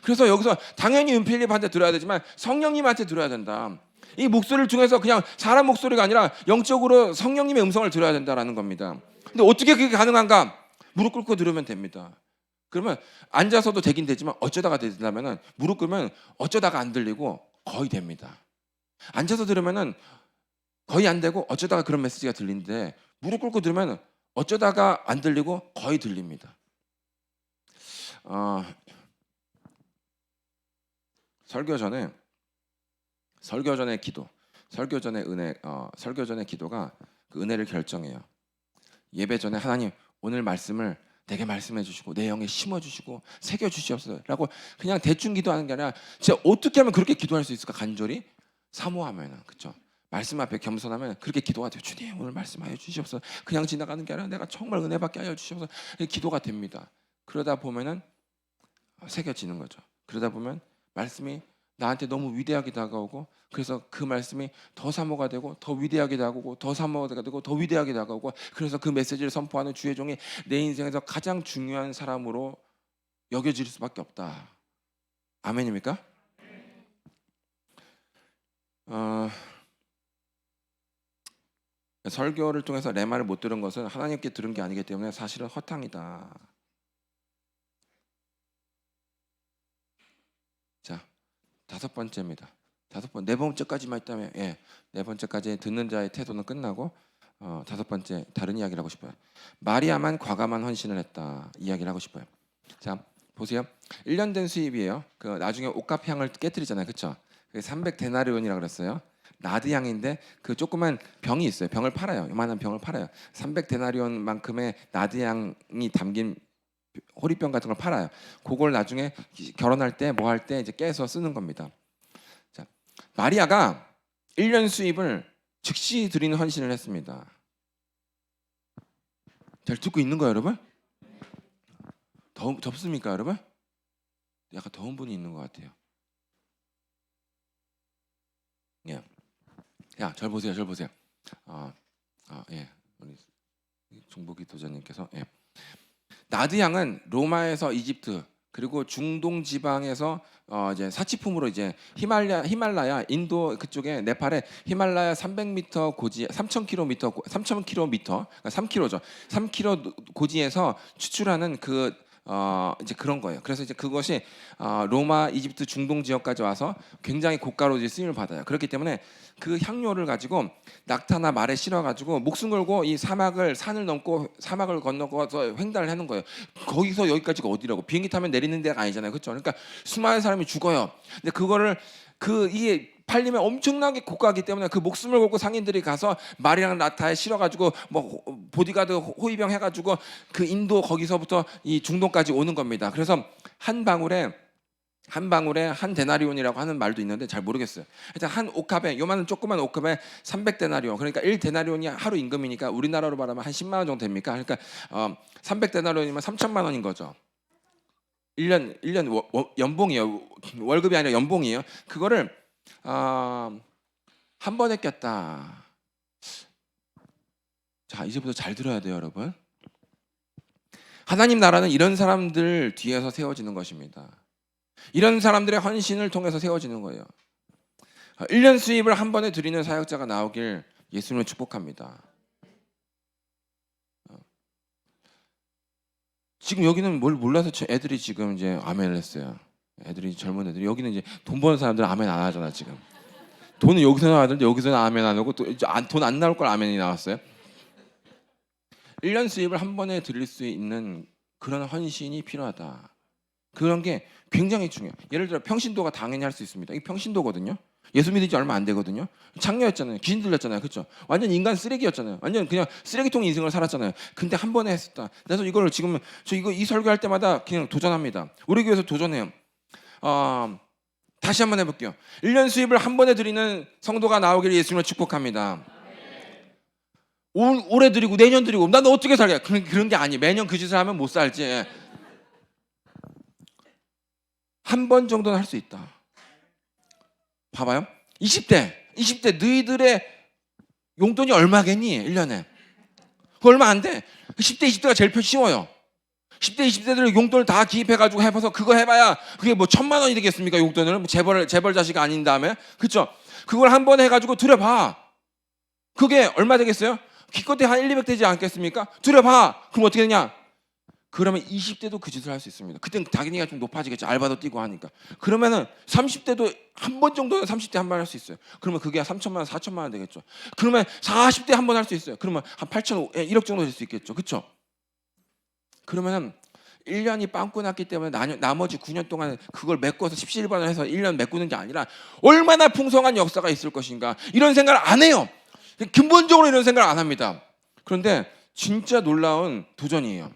그래서 여기서 당연히 윤필립한테 들어야 되지만 성령님한테 들어야 된다. 이 목소리를 통해서 그냥 사람 목소리가 아니라 영적으로 성령님의 음성을 들어야 된다라는 겁니다. 근데 어떻게 그게 가능한가? 무릎 꿇고 들으면 됩니다. 그러면 앉아서도 되긴 되지만 어쩌다가 된다면은 무릎 꿇으면 어쩌다가 안 들리고 거의 됩니다. 앉아서 들으면은 거의 안 되고 어쩌다가 그런 메시지가 들리는데 무릎 꿇고 들으면 어쩌다가 안 들리고 거의 들립니다. 설교 전에 기도, 설교 전에 은혜, 설교 전에 기도가 그 은혜를 결정해요. 예배 전에 하나님 오늘 말씀을 내게 말씀해 주시고 내 영에 심어 주시고 새겨 주시옵소서라고 그냥 대충 기도하는 게 아니라 진짜 어떻게 하면 그렇게 기도할 수 있을까? 간절히 사모하면은, 그렇죠? 말씀 앞에 겸손하면 그렇게 기도가 돼요. 주님 오늘 말씀하여 주시옵소서. 그냥 지나가는 게 아니라 내가 정말 은혜 받게 하여 주시옵소서. 기도가 됩니다. 그러다 보면은 새겨지는 거죠. 그러다 보면 말씀이 나한테 너무 위대하게 다가오고 그래서 그 말씀이 더 사모가 되고 더 위대하게 다가오고 더 사모가 되고 더 위대하게 다가오고 그래서 그 메시지를 선포하는 주의 종이 내 인생에서 가장 중요한 사람으로 여겨질 수밖에 없다. 아멘입니까? 설교를 통해서 내 말을 못 들은 것은 하나님께 들은 게 아니기 때문에 사실은 허탕이다. 자, 다섯 번째입니다. 네 번째까지만 있다면, 네 번째까지 듣는 자의 태도는 끝나고 다섯 번째 다른 이야기를 하고 싶어요. 마리아만 과감한 헌신을 했다 이야기를 하고 싶어요. 자, 보세요. 1년 된 수입이에요. 그 나중에 옷값 향을 깨뜨리잖아요, 그렇죠? 300데나리온이라고 그랬어요. 나드향인데 그 조그만 병이 있어요. 병을 팔아요. 이만한 병을 팔아요. 300데나리온만큼의 나드향이 담긴 호리병 같은 걸 팔아요. 그걸 나중에 결혼할 때 뭐 할 때 이제 깨서 쓰는 겁니다. 자, 마리아가 1년 수입을 즉시 드리는 헌신을 했습니다. 잘 듣고 있는 거예요, 여러분? 덥습니까, 여러분? 약간 더운 분이 있는 것 같아요. 예. 야, 절 보세요. 예. 우리 종복이 도전님께서 나드향은 로마에서 이집트 그리고 중동 지방에서 이제 사치품으로 이제 히말라야 인도 그쪽에 네팔에 히말라야 300m 고지 3,000km 그러니까 3km죠. 3km 고지에서 추출하는 그 이제 그런 거예요. 그래서 이제 그것이 로마, 이집트, 중동 지역까지 와서 굉장히 고가로 이제 쓰임을 받아요. 그렇기 때문에 그 향료를 가지고 낙타나 말에 실어가지고 목숨 걸고 이 산을 넘고 사막을 건너서 횡단을 하는 거예요. 거기서 여기까지가 어디라고? 비행기 타면 내리는 데가 아니잖아요, 그렇죠? 그러니까 수많은 사람이 죽어요. 근데 그거를 이게 팔리면 엄청나게 고가하기 때문에 그 목숨을 걸고 상인들이 가서 말이랑 나타에 실어가지고 뭐 보디가드 호위병 해가지고 그 인도 거기서부터 이 중동까지 오는 겁니다. 그래서 한 방울에 한 데나리온이라고 하는 말도 있는데 잘 모르겠어요. 일단 한 옥합에 요만한 조그만 옥합에 300데나리온 그러니까 1데나리온이 하루 임금이니까 우리나라로 말하면 한 10만 원 정도 됩니까? 그러니까 300데나리온이면 3천만 원인 거죠. 1년 연봉이에요. 월급이 아니라 연봉이에요. 그거를 한 번에 꼈다. 자, 이제부터 잘 들어야 돼요, 여러분. 하나님 나라는 이런 사람들 뒤에서 세워지는 것입니다. 이런 사람들의 헌신을 통해서 세워지는 거예요. 1년 수입을 한 번에 드리는 사역자가 나오길 예수님을 축복합니다. 지금 여기는 뭘 몰라서 애들이 지금 이제 아멘을 했어요. 애들이 젊은 애들이 여기는 이제 돈 버는 사람들은 아멘 안 하잖아 지금. 돈은 여기서 나와야 되는데 여기서는 아멘 안 하고 또 돈 안 나올 걸 아멘이 나왔어요. 1년 수입을 한 번에 드릴 수 있는 그런 헌신이 필요하다. 그런 게 굉장히 중요해요. 예를 들어 평신도가 당연히 할 수 있습니다. 이게 평신도거든요. 예수 믿은 지 얼마 안 되거든요. 창녀였잖아요. 귀신 들렸잖아요. 그렇죠? 완전 인간 쓰레기였잖아요. 완전 그냥 쓰레기통 인생을 살았잖아요. 근데 한 번에 했었다. 그래서 이걸 지금 이 설교할 때마다 그냥 도전합니다. 우리 교회에서 도전해요. 다시 한번 해볼게요. 1년 수입을 한 번에 드리는 성도가 나오기를 예수님을 축복합니다. 올해 드리고 내년 드리고 난 어떻게 살게? 그런 게 아니에요. 매년 그 짓을 하면 못 살지. 한 번 정도는 할 수 있다. 봐봐요. 20대 너희들의 용돈이 얼마겠니? 1년에. 그거 얼마 안 돼. 10대 20대가 제일 쉬워요. 10대 20대들 용돈을 다 기입해가지고 해봐서 그거 해봐야 그게 뭐 1,000만 원이 되겠습니까? 용돈을 뭐 재벌 자식 아닌 다음에. 그렇죠? 그걸 한 번 해가지고 들여봐. 그게 얼마 되겠어요? 기껏해 한 1, 200 되지 않겠습니까? 들여봐. 그럼 어떻게 되냐? 그러면 20대도 그 짓을 할 수 있습니다. 그때는 당연히가 좀 높아지겠죠. 알바도 뛰고 하니까. 그러면은 30대도 한 번 정도는 30대 한 번 할 수 있어요. 그러면 그게 3천만 원, 4천만 원 되겠죠. 그러면 40대 한 번 할 수 있어요. 그러면 한 8천, 1억 정도 될 수 있겠죠. 그렇죠? 그러면은 1년이 빵꾸 났기 때문에 나머지 9년 동안 그걸 메꿔서 십시일반을 해서 1년 메꾸는 게 아니라 얼마나 풍성한 역사가 있을 것인가 이런 생각을 안 해요. 근본적으로 이런 생각을 안 합니다. 그런데 진짜 놀라운 도전이에요.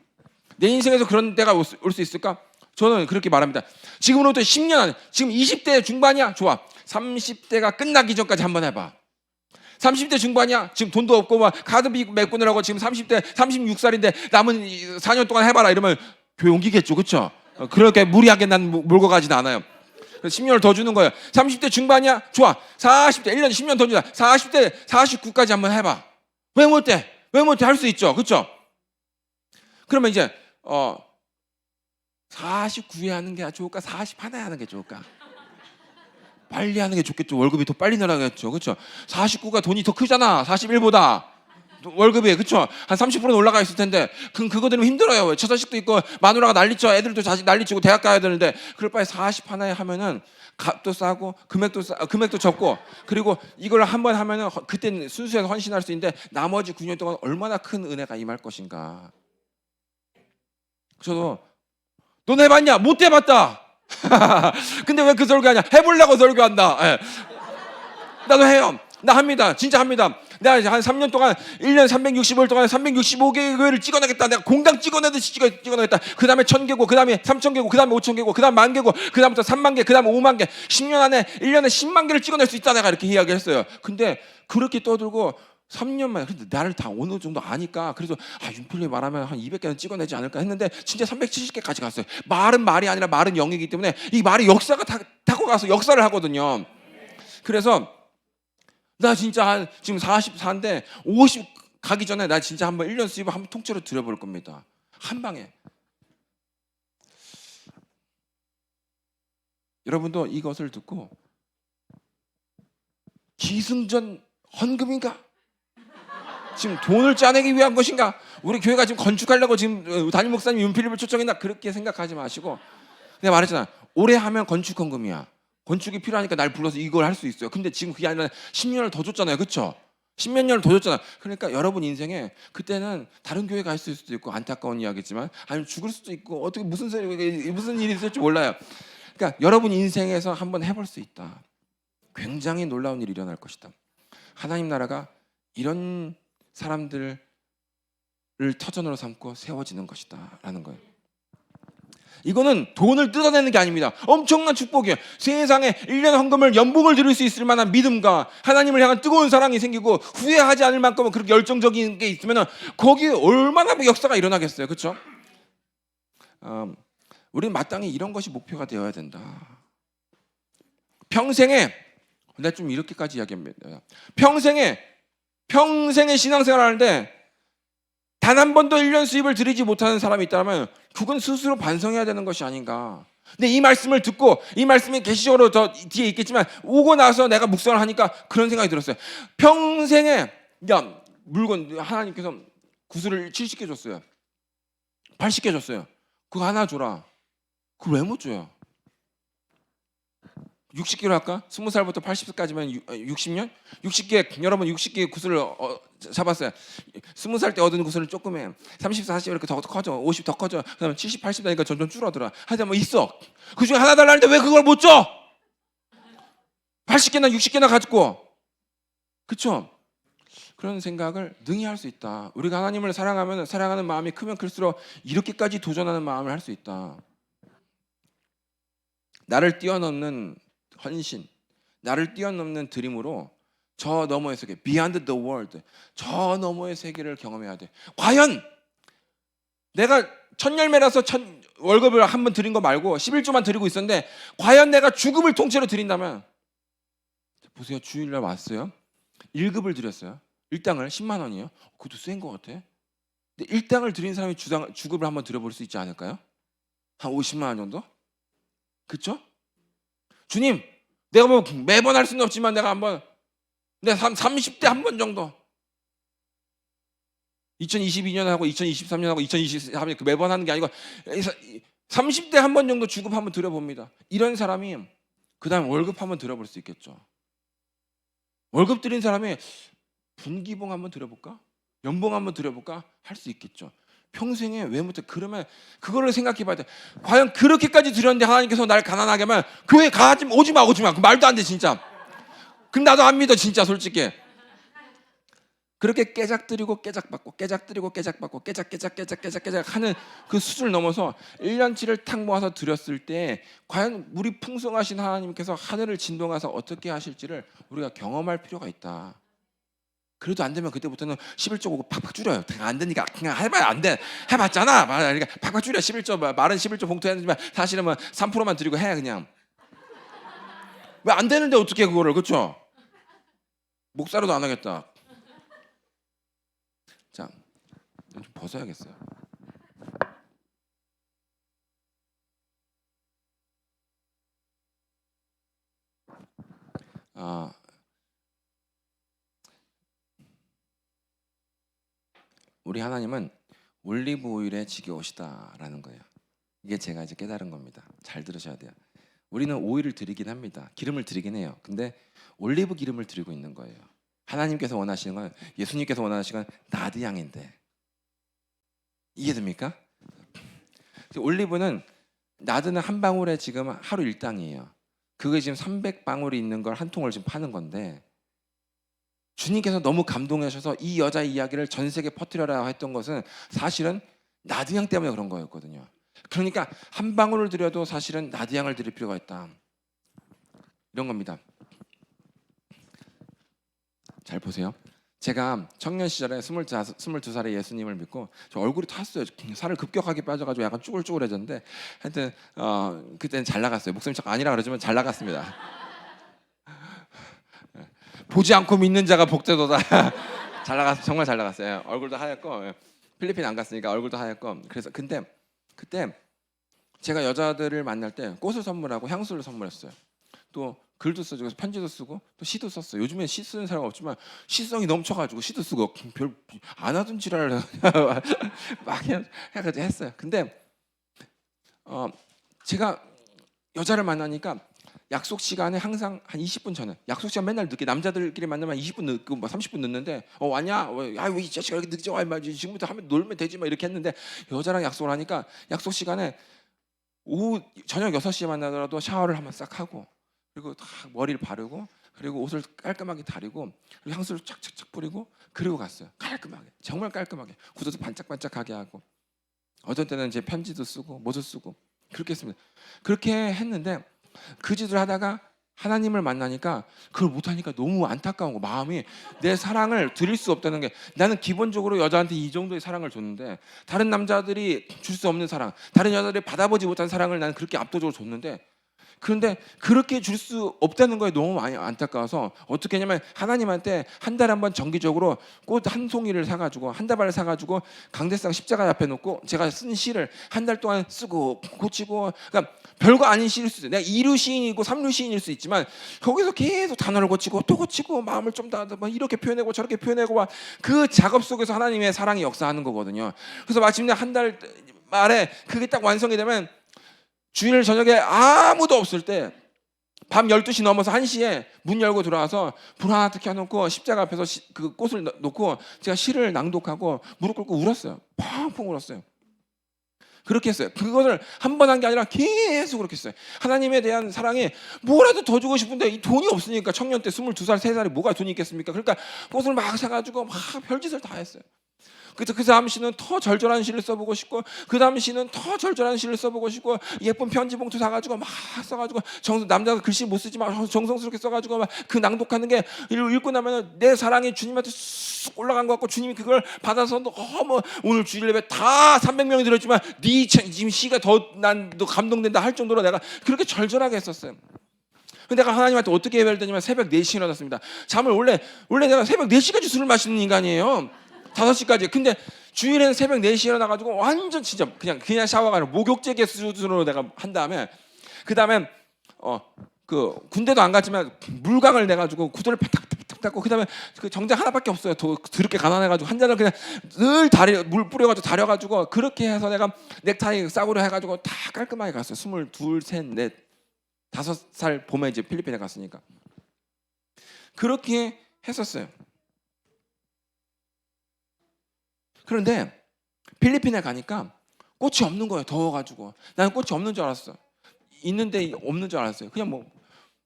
내 인생에서 그런 때가 올 수 있을까? 저는 그렇게 말합니다. 지금으로부터 10년 안에 지금 20대 중반이야? 좋아. 30대가 끝나기 전까지 한번 해봐. 30대 중반이야? 지금 돈도 없고 막 카드비 메꾸느라고 지금 30대 36살인데 남은 4년 동안 해봐라 이러면 교회 옮기겠죠. 그렇죠? 그렇게 무리하게 난 몰고 가진 않아요. 10년을 더 주는 거예요. 30대 중반이야? 좋아. 40대 1년에 10년 더 주자. 40대 49까지 한번 해봐. 왜 못해? 왜 못해? 할 수 있죠. 그렇죠? 그러면 이제 49에 하는 게 좋을까? 41에 하는 게 좋을까? 빨리 하는 게 좋겠죠. 월급이 더 빨리 늘어나겠죠. 그렇죠? 49가 돈이 더 크잖아. 41보다. 월급이 그렇죠? 한 30%는 올라가 있을 텐데 그거 들으면 힘들어요. 처자식도 있고 마누라가 난리쳐. 애들도 자식 난리치고 대학 가야 되는데 그럴 바에 41에 하면은 값도 싸고 금액도 적고 그리고 이걸 한번 하면은 그때는 순수해서 헌신할 수 있는데 나머지 9년 동안 얼마나 큰 은혜가 임할 것인가. 저도 넌 해봤냐? 못 해봤다. 근데 왜 그 설교하냐? 해보려고 설교한다. 예. 나도 해요. 나 합니다. 진짜 합니다. 내가 한 3년 동안 1년 365일 동안 365개의 교회를 찍어내겠다. 내가 공장 찍어내듯이 찍어내겠다. 그 다음에 1,000개고 그 다음에 3,000개고 그 다음에 5,000개고 그 다음에 10,000개고 그 다음부터 3만 개 그 다음에 5만 개 10년 안에 1년에 10만 개를 찍어낼 수 있다. 내가 이렇게 이야기했어요. 근데 그렇게 떠들고 3년 만에 근데 나를 다 어느 정도 아니까 그래서 윤필이 말하면 한 200개는 찍어내지 않을까 했는데 진짜 370개까지 갔어요. 말은 말이 아니라 말은 영이기 때문에 이 말이 역사가 타고 가서 역사를 하거든요. 그래서 나 진짜 지금 44인데 50 가기 전에 나 진짜 한번 1년 수입을 한번 통째로 들여볼 겁니다. 한 방에. 여러분도 이것을 듣고 기승전 헌금인가? 지금 돈을 짜내기 위한 것인가? 우리 교회가 지금 건축하려고 지금 담임 목사님 윤필립을 초청했나? 그렇게 생각하지 마시고 내가 말했잖아. 오래 하면 건축 헌금이야. 건축이 필요하니까 날 불러서 이걸 할 수 있어요. 근데 지금 그게 아니라 10년을 더 줬잖아요. 그렇죠? 10몇 년을 더 줬잖아. 그러니까 여러분 인생에 그때는 다른 교회 가 있을 수도 있고 안타까운 이야기지만 아니면 죽을 수도 있고 어떻게 무슨 일이 있을지 몰라요. 그러니까 여러분 인생에서 한번 해볼 수 있다. 굉장히 놀라운 일이 일어날 것이다. 하나님 나라가 이런 사람들을 터전으로 삼고 세워지는 것이다 라는 거예요. 이거는 돈을 뜯어내는 게 아닙니다. 엄청난 축복이에요. 세상에 1년 헌금을 연봉을 드릴 수 있을 만한 믿음과 하나님을 향한 뜨거운 사랑이 생기고 후회하지 않을 만큼은 그렇게 열정적인 게 있으면 거기에 얼마나 역사가 일어나겠어요. 그렇죠? 우리는 마땅히 이런 것이 목표가 되어야 된다. 평생에 내가 좀 이렇게까지 이야기합니다. 평생에 신앙생활 하는데 단 한 번도 1년 수입을 드리지 못하는 사람이 있다면 그건 스스로 반성해야 되는 것이 아닌가. 근데 이 말씀을 듣고, 이 말씀이 계시적으로 더 뒤에 있겠지만 오고 나서 내가 묵상을 하니까 그런 생각이 들었어요. 평생에 물건 하나님께서 구슬을 70개 줬어요. 80개 줬어요. 그거 하나 줘라. 그걸 왜 못 줘요? 60개로 할까? 20살부터 80살까지면 60년? 60개, 여러분 60개 구슬을 잡았어요. 20살 때 얻은 구슬은 조금 해. 30, 40 이렇게 더 커져. 50 더 커져. 그다음에 70, 80 되니까 점점 줄어들어. 하여튼 뭐 있어. 그 중에 하나 달라는데 왜 그걸 못 줘? 80개나 60개나 가지고. 그렇죠? 그런 생각을 능히 할 수 있다. 우리가 하나님을 사랑하면 사랑하는 마음이 크면 클수록 이렇게까지 도전하는 마음을 할 수 있다. 나를 뛰어넘는 헌신, 나를 뛰어넘는 드림으로 저 너머의 세계, beyond the world, 저 너머의 세계를 경험해야 돼. 과연 내가 첫 열매라서 월급을 한 번 드린 거 말고 11조만 드리고 있었는데 과연 내가 죽음을 통째로 드린다면, 보세요. 주일날 왔어요. 1급을 드렸어요. 일당을 10만 원이에요. 그것도 센 것 같아. 근데 일당을 드린 사람이 주급을 한번 드려볼 수 있지 않을까요? 한 50만 원 정도? 그렇죠? 주님, 내가 뭐 매번 할 수는 없지만 내가 한번, 내가 30대 한 번 정도, 2022년하고 2023년하고 2023년 매번 하는 게 아니고 30대 한 번 정도 주급 한번 드려봅니다. 이런 사람이 그 다음 월급 한번 드려볼 수 있겠죠. 월급 드린 사람이 분기봉 한번 드려볼까? 연봉 한번 드려볼까? 할 수 있겠죠. 평생에 왜 못해? 그러면 그거를 생각해 봐야 돼. 과연 그렇게까지 드렸는데 하나님께서 날 가난하게 하면 교회 가지 오지 마. 그 말도 안 돼 진짜. 그럼 나도 안 믿어 진짜 솔직히. 그렇게 깨작드리고 깨작받고 깨작드리고 깨작받고 깨작 하는 그 수준을 넘어서 1년치를 탁 모아서 드렸을 때 과연 우리 풍성하신 하나님께서 하늘을 진동하셔서 어떻게 하실지를 우리가 경험할 필요가 있다. 그래도 안 되면 그때부터는 11조 오고 팍팍 줄여요. 안 되니까 그냥 해봐야 안 돼. 해봤잖아. 그러니까 팍팍 줄여. 11조 말은 11조 봉투 했지만 사실은 뭐 3%만 드리고 해 그냥. 왜 안 되는데 어떻게 그거를, 그렇죠? 목사로도 안 하겠다. 자, 좀 벗어야겠어요. 우리 하나님은 올리브 오일에 지겨우시다라는 거예요. 이게 제가 이제 깨달은 겁니다. 잘 들으셔야 돼요. 우리는 오일을 드리긴 합니다. 기름을 드리긴 해요. 근데 올리브 기름을 드리고 있는 거예요. 하나님께서 원하시는 건, 예수님께서 원하시는 건 나드향인데, 이해됩니까? 올리브는, 나드는 한 방울에 지금 하루 일당이에요. 그게 지금 300방울이 있는 걸 한 통을 지금 파는 건데, 주님께서 너무 감동하셔서 이 여자 이야기를 전 세계에 퍼뜨려라 했던 것은 사실은 나드향 때문에 그런 거였거든요. 그러니까 한 방울을 드려도 사실은 나드향을 드릴 필요가 있다. 이런 겁니다. 잘 보세요. 제가 청년 시절에 22살에 예수님을 믿고 저 얼굴이 탔어요. 살을 급격하게 빠져가지고 약간 쭈글쭈글해졌는데 하여튼 그때는 잘 나갔어요. 목사님 척 아니라 그러지만 잘 나갔습니다. 보지 않고 믿는 자가 복되도다. 잘 나갔어, 정말 잘 나갔어요. 얼굴도 하얗고, 필리핀 안 갔으니까 얼굴도 하얗고. 그래서 근데 그때 제가 여자들을 만날 때 꽃을 선물하고 향수를 선물했어요. 또 글도 써주고 편지도 쓰고 또 시도 썼어요. 요즘엔 시 쓰는 사람 없지만 시성이 넘쳐가지고 시도 쓰고 별 안 하던 지랄을 막 해가지고 했어요. 근데 제가 여자를 만나니까 약속 시간에 항상 한 20분 전에, 약속 시간 맨날 늦게, 남자들끼리 만나면 20분 늦고 뭐 30분 늦는데 왔냐? 왜 이 자식아 이렇게 늦게 와? 지금부터 하면 놀면 되지 막 이렇게 했는데, 여자랑 약속을 하니까 약속 시간에 오후 저녁 6시에 만나더라도 샤워를 한번 싹 하고, 그리고 다 머리를 바르고, 그리고 옷을 깔끔하게 다리고, 그리고 향수를 착착착 뿌리고, 그리고 갔어요. 깔끔하게, 정말 깔끔하게, 구두도 반짝반짝하게 하고, 어떤 때는 이제 편지도 쓰고 뭐도 쓰고 그렇게 했습니다. 그렇게 했는데 그 짓을 하다가 하나님을 만나니까 그걸 못하니까 너무 안타까운 거, 마음이. 내 사랑을 드릴 수 없다는 게, 나는 기본적으로 여자한테 이 정도의 사랑을 줬는데 다른 남자들이 줄 수 없는 사랑, 다른 여자들이 받아보지 못한 사랑을 나는 그렇게 압도적으로 줬는데 그런데 그렇게 줄 수 없다는 거에 너무 많이 안타까워서 어떻게 했냐면 하나님한테 한 달에 한 번 정기적으로 꽃 한 송이를 사가지고 한 다발을 사가지고 강대상 십자가 앞에 놓고 제가 쓴 시를 한 달 동안 쓰고 고치고, 그러니까 별거 아닌 시일 수 있어요. 내가 이루 시인이고 삼루 시인일 수 있지만 거기서 계속 단어를 고치고 또 고치고 마음을 좀 더 이렇게 표현하고 저렇게 표현하고 막 그 작업 속에서 하나님의 사랑이 역사하는 거거든요. 그래서 마침내 한 달 말에 그게 딱 완성이 되면 주일 저녁에 아무도 없을 때 밤 12시 넘어서 1시에 문 열고 들어와서 불 하나 딱 켜놓고 십자가 앞에서 그 꽃을 놓고 제가 시를 낭독하고 무릎 꿇고 울었어요. 펑펑 울었어요. 그렇게 했어요. 그것을 한 번 한 게 아니라 계속 그렇게 했어요. 하나님에 대한 사랑이 뭐라도 더 주고 싶은데 이 돈이 없으니까, 청년 때 22살, 3살이 뭐가 돈이 있겠습니까? 그러니까 꽃을 막 사가지고 막 별짓을 다 했어요. 그래서 그 다음 시는 더 절절한 시를 써보고 싶고, 그 다음 시는 더 절절한 시를 써보고 싶고, 예쁜 편지 봉투 사가지고 막 써가지고 남자가 글씨 못 쓰지만 정성스럽게 써가지고 막 그 낭독하는 게 읽고 나면 내 사랑이 주님한테 쑥 올라간 것 같고, 주님이 그걸 받아서 너무 오늘 주일 예배 다 300명이 들었지만 네 지금 시가 더 난 너 감동된다 할 정도로 내가 그렇게 절절하게 했었어요. 근데 내가 하나님한테 어떻게 예배를 드냐면 새벽 4시에 일어났습니다. 잠을 원래 내가 새벽 4시까지 술을 마시는 인간이에요. 5시까지. 근데 주일에는 새벽 4시에 일어나가지고 완전 진짜 그냥 샤워가 아니라 목욕제계 수준으로 내가 한 다음에, 그 다음에 그 군대도 안 갔지만 물광을 내가지고 구두를 팍팍팍 닦고, 그 다음에 그 정장 하나밖에 없어요. 더럽게 가난해가지고 한 잔을 그냥 늘 물 뿌려가지고 다려가지고 그렇게 해서 내가 넥타이 싸구려 해가지고 다 깔끔하게 갔어요. 22, 셋, 넷, 5살 봄에 이제 필리핀에 갔으니까 그렇게 했었어요. 그런데 필리핀에 가니까 꽃이 없는 거예요. 더워가지고. 나는 꽃이 없는 줄 알았어. 있는데 없는 줄 알았어요. 그냥 뭐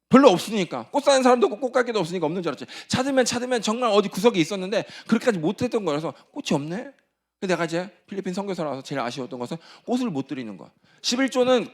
별로 없으니까, 꽃 사는 사람도 없고 꽃가게도 없으니까 없는 줄 알았지. 찾으면 정말 어디 구석에 있었는데 그렇게까지 못했던 거라서 꽃이 없네. 내가 이제 필리핀 선교사라서 제일 아쉬웠던 것은 꽃을 못 드리는 거야. 11조는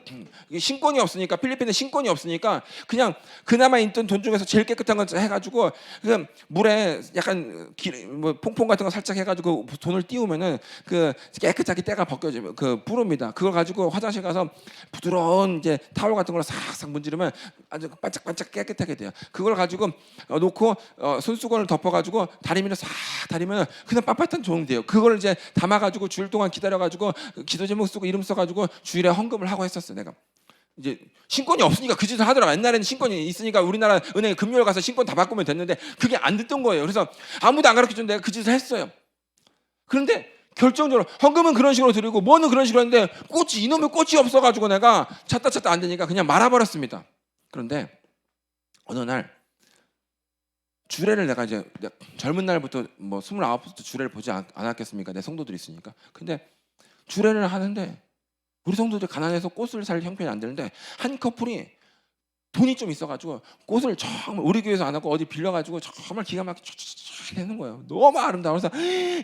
신권이 없으니까, 필리핀에 신권이 없으니까 그냥 그나마 있던 돈 중에서 제일 깨끗한 거 해가지고 그 물에 약간 뭐 퐁퐁 같은 거 살짝 해가지고 돈을 띄우면은 그 깨끗하게 때가 벗겨지면 그 뿌릅니다. 그걸 가지고 화장실 가서 부드러운 이제 타월 같은 걸로 싹싹 문지르면 아주 반짝반짝 깨끗하게 돼요. 그걸 가지고 놓고 손수건을 덮어가지고 다리미로 싹 다리면 그냥 빳빳한 종이 돼요. 그걸 이제 담아가지고 주일 동안 기다려가지고 기도 제목 쓰고 이름 써가지고 주일에 헌금을 하고 했었어. 내가 이제 신권이 없으니까 그 짓을 하더라고. 옛날에는 신권이 있으니까 우리나라 은행에 금요일 가서 신권 다 바꾸면 됐는데 그게 안 됐던 거예요. 그래서 아무도 안 가르쳐준 내가 그 짓을 했어요. 그런데 결정적으로 헌금은 그런 식으로 드리고 뭐는 그런 식으로 했는데 이놈의 꽃이 없어가지고 내가 찾다 안 되니까 그냥 말아버렸습니다. 그런데 어느 날 주례를 내가 이제 젊은 날부터 뭐 29부터 주례를 보지 않았겠습니까? 내 성도들이 있으니까. 근데 주례를 하는데 우리 성도들 가난해서 꽃을 살 형편이 안 되는데 한 커플이 돈이 좀 있어가지고 꽃을 정말 우리 교회에서 안 하고 어디 빌려가지고 정말 기가 막히게 되는 거예요. 너무 아름다워. 그래서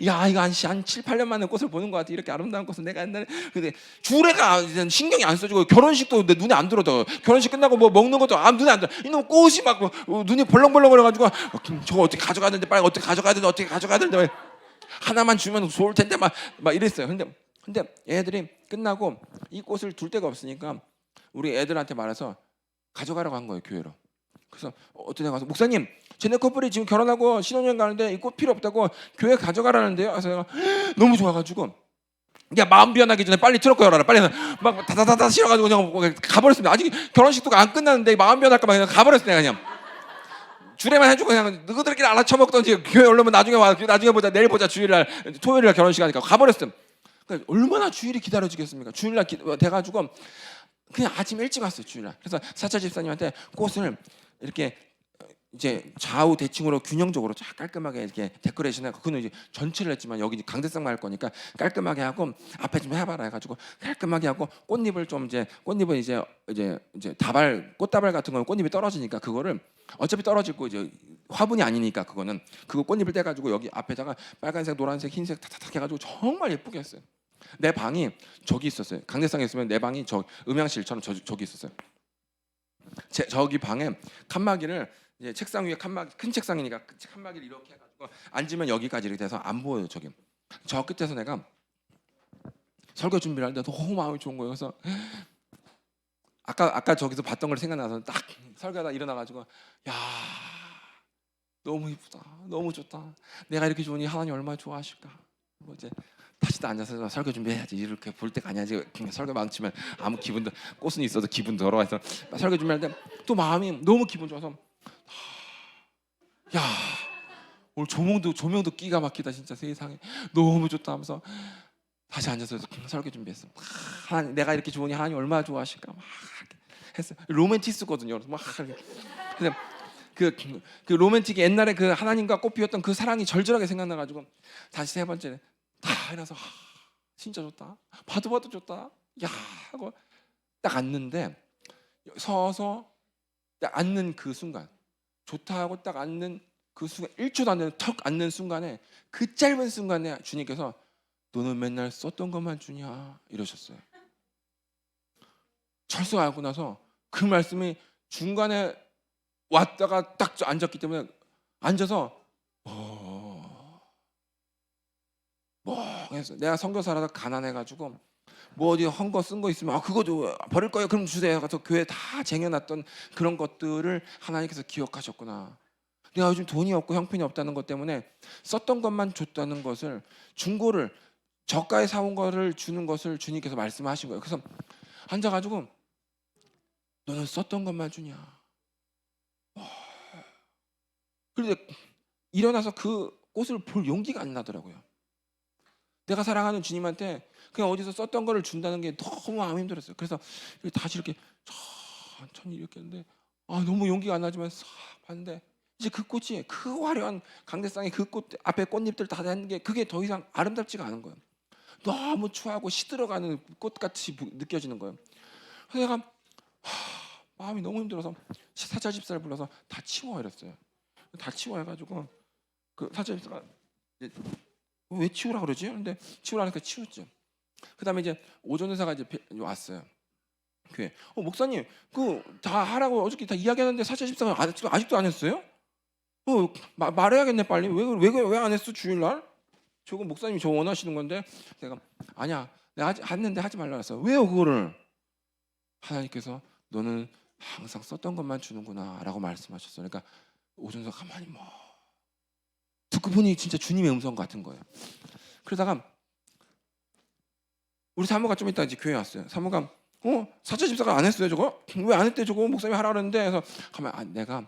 야 이거 한 7, 8년 만에 꽃을 보는 것 같아. 이렇게 아름다운 꽃은 내가 옛날에. 근데 주례가 신경이 안 써지고 결혼식도 내 눈에 안 들어도 결혼식 끝나고 뭐 먹는 것도 눈에 안 들어. 이놈 꽃이 막 눈이 벌렁벌렁거려가지고 저거 어떻게 가져가야 되는데 빨리 어떻게 가져가야 되는데 하나만 주면 좋을 텐데 막 이랬어요. 근데 애들이 끝나고 이 꽃을 둘 데가 없으니까 우리 애들한테 말해서 가져가라고 한 거예요, 교회로. 그래서 어떤 애가 가서 목사님, 쟤네 커플이 지금 결혼하고 신혼여행 가는데 이 꽃 필요 없다고 교회 가져가라는데요. 그래서 내가 너무 좋아가지고 야 마음 변하기 전에 빨리 트럭 열어라. 빨리 막 다다다다 실어가지고 그냥 가버렸습니다. 아직 결혼식도 안 끝났는데 마음 변할까 봐 그냥 가버렸어요. 그냥 주례만 해주고 그냥 너희들끼리 알아쳐먹던지 교회 올라오면 나중에 보자, 내일 보자, 주일날 토요일날 결혼식 하니까 가버렸어요. 그러니까 얼마나 주일이 기다려지겠습니까? 주일날 돼가지고 그냥 아침 일찍 왔어요. 주일날. 그래서 사찰 집사님한테 꽃을 이렇게 이제 좌우 대칭으로 균형적으로 쫙 깔끔하게 이렇게 데코레이션하고, 그는 이제 전체를 했지만 여기 강대상만 할 거니까 깔끔하게 하고 앞에 좀 해봐라 해가지고 깔끔하게 하고 꽃잎을 좀 꽃잎은 이제 꽃다발 같은 거는 꽃잎이 떨어지니까 그거를 어차피 떨어지고 이제 화분이 아니니까 그거 꽃잎을 떼가지고 여기 앞에다가 빨간색, 노란색, 흰색 탁탁탁 해가지고 정말 예쁘게 했어요. 내 방이 저기 있었어요. 강대상에 있으면 내 방이 저 음향실처럼 저기 있었어요. 저기 방에 칸막이를 이제 책상 위에 큰 책상이니까 칸막이를 이렇게 해가지고 앉으면 여기까지 이렇게 돼서 안 보여요. 저기 저 끝에서 내가 설교 준비를 하는데 너무 마음이 좋은 거예요. 그래서 아까 저기서 봤던 걸 생각나서 딱 설교하다 일어나가지고 야 너무 이쁘다, 너무 좋다. 내가 이렇게 좋으니 하나님 얼마나 좋아하실까. 뭐 이제 다시 또 앉아서 설교 준비해야지. 이렇게 볼 때가 아니야지. 설교 망치면 아무 기분도 꽃은 있어도 기분 더러워서 설교 준비하는데 또 마음이 너무 기분 좋아서 야 오늘 조명도 기가 막히다 진짜 세상에 너무 좋다 하면서 다시 앉아서 설교 준비했어. 하나님 내가 이렇게 좋으니 하나님 얼마나 좋아하실까 막 했어요. 로맨티스거든요. 막 근데 그 로맨틱이 옛날에 그 하나님과 꽃 피웠던 그 사랑이 절절하게 생각나가지고 다시 세 번째는 다 일어나서 진짜 좋다. 봐도 좋다. 야 하고 딱 앉는데 서서 딱 앉는 그 순간 좋다 하고 딱 앉는 그 순간 1초도 안 되는 턱 앉는 순간에 그 짧은 순간에 주님께서 너는 맨날 썼던 것만 주냐 이러셨어요. 철수하고 나서 그 말씀이 중간에 왔다가 딱 앉았기 때문에 앉아서 멍했어. 내가 선교사라서 가난해가지고 뭐 어디 헌 거 쓴 거 있으면 그거 좀 버릴 거예요. 그럼 주세요. 가서 교회 다 쟁여놨던 그런 것들을 하나님께서 기억하셨구나. 내가 요즘 돈이 없고 형편이 없다는 것 때문에 썼던 것만 줬다는 것을 중고를 저가에 사온 거를 주는 것을 주님께서 말씀하신 거예요. 그래서 앉아가지고 너는 썼던 것만 주냐. 그런데 일어나서 그 꽃을 볼 용기가 안 나더라고요. 내가 사랑하는 주님한테 그냥 어디서 썼던 거를 준다는 게 너무 마음이 힘들었어요. 그래서 다시 이렇게 천천히 이렇게 했는데 너무 용기가 안 나지만 싹 봤는데 이제 그 꽃이 그 화려한 강대상에 그 꽃 앞에 꽃잎들 다 닿는 게 그게 더 이상 아름답지가 않은 거예요. 너무 추하고 시들어가는 꽃같이 느껴지는 거예요. 그래서 내가 마음이 너무 힘들어서 사찰집사를 불러서 다 치워 이랬어요. 다 치워 해가지고 그 사찰집사가 왜 치우라 그러지? 근데 치우라 하니까 치웠죠. 그다음에 이제 오전의사가 이제 왔어요. 교회. 목사님 그 다 하라고 어저께 다 이야기하는데 사찰집사가 아직도 안 했어요? 말해야겠네 빨리. 왜 안 했어 주일날? 저거 목사님이 저 원하시는 건데 내가 아니야 내가 했는데 하지 말라 그랬어. 왜요 그거를? 하나님께서 너는 항상 썼던 것만 주는구나라고 말씀하셨어요. 그러니까 오전서 가만히 듣고 보니 진짜 주님의 음성 같은 거예요. 그러다가 우리 사모가 좀 이따 이제 교회 왔어요. 사모가 사찰집사가 안 했어요 저거? 왜 안 했대 저거? 목사님이 하라 그랬는데 그래서 가만 내가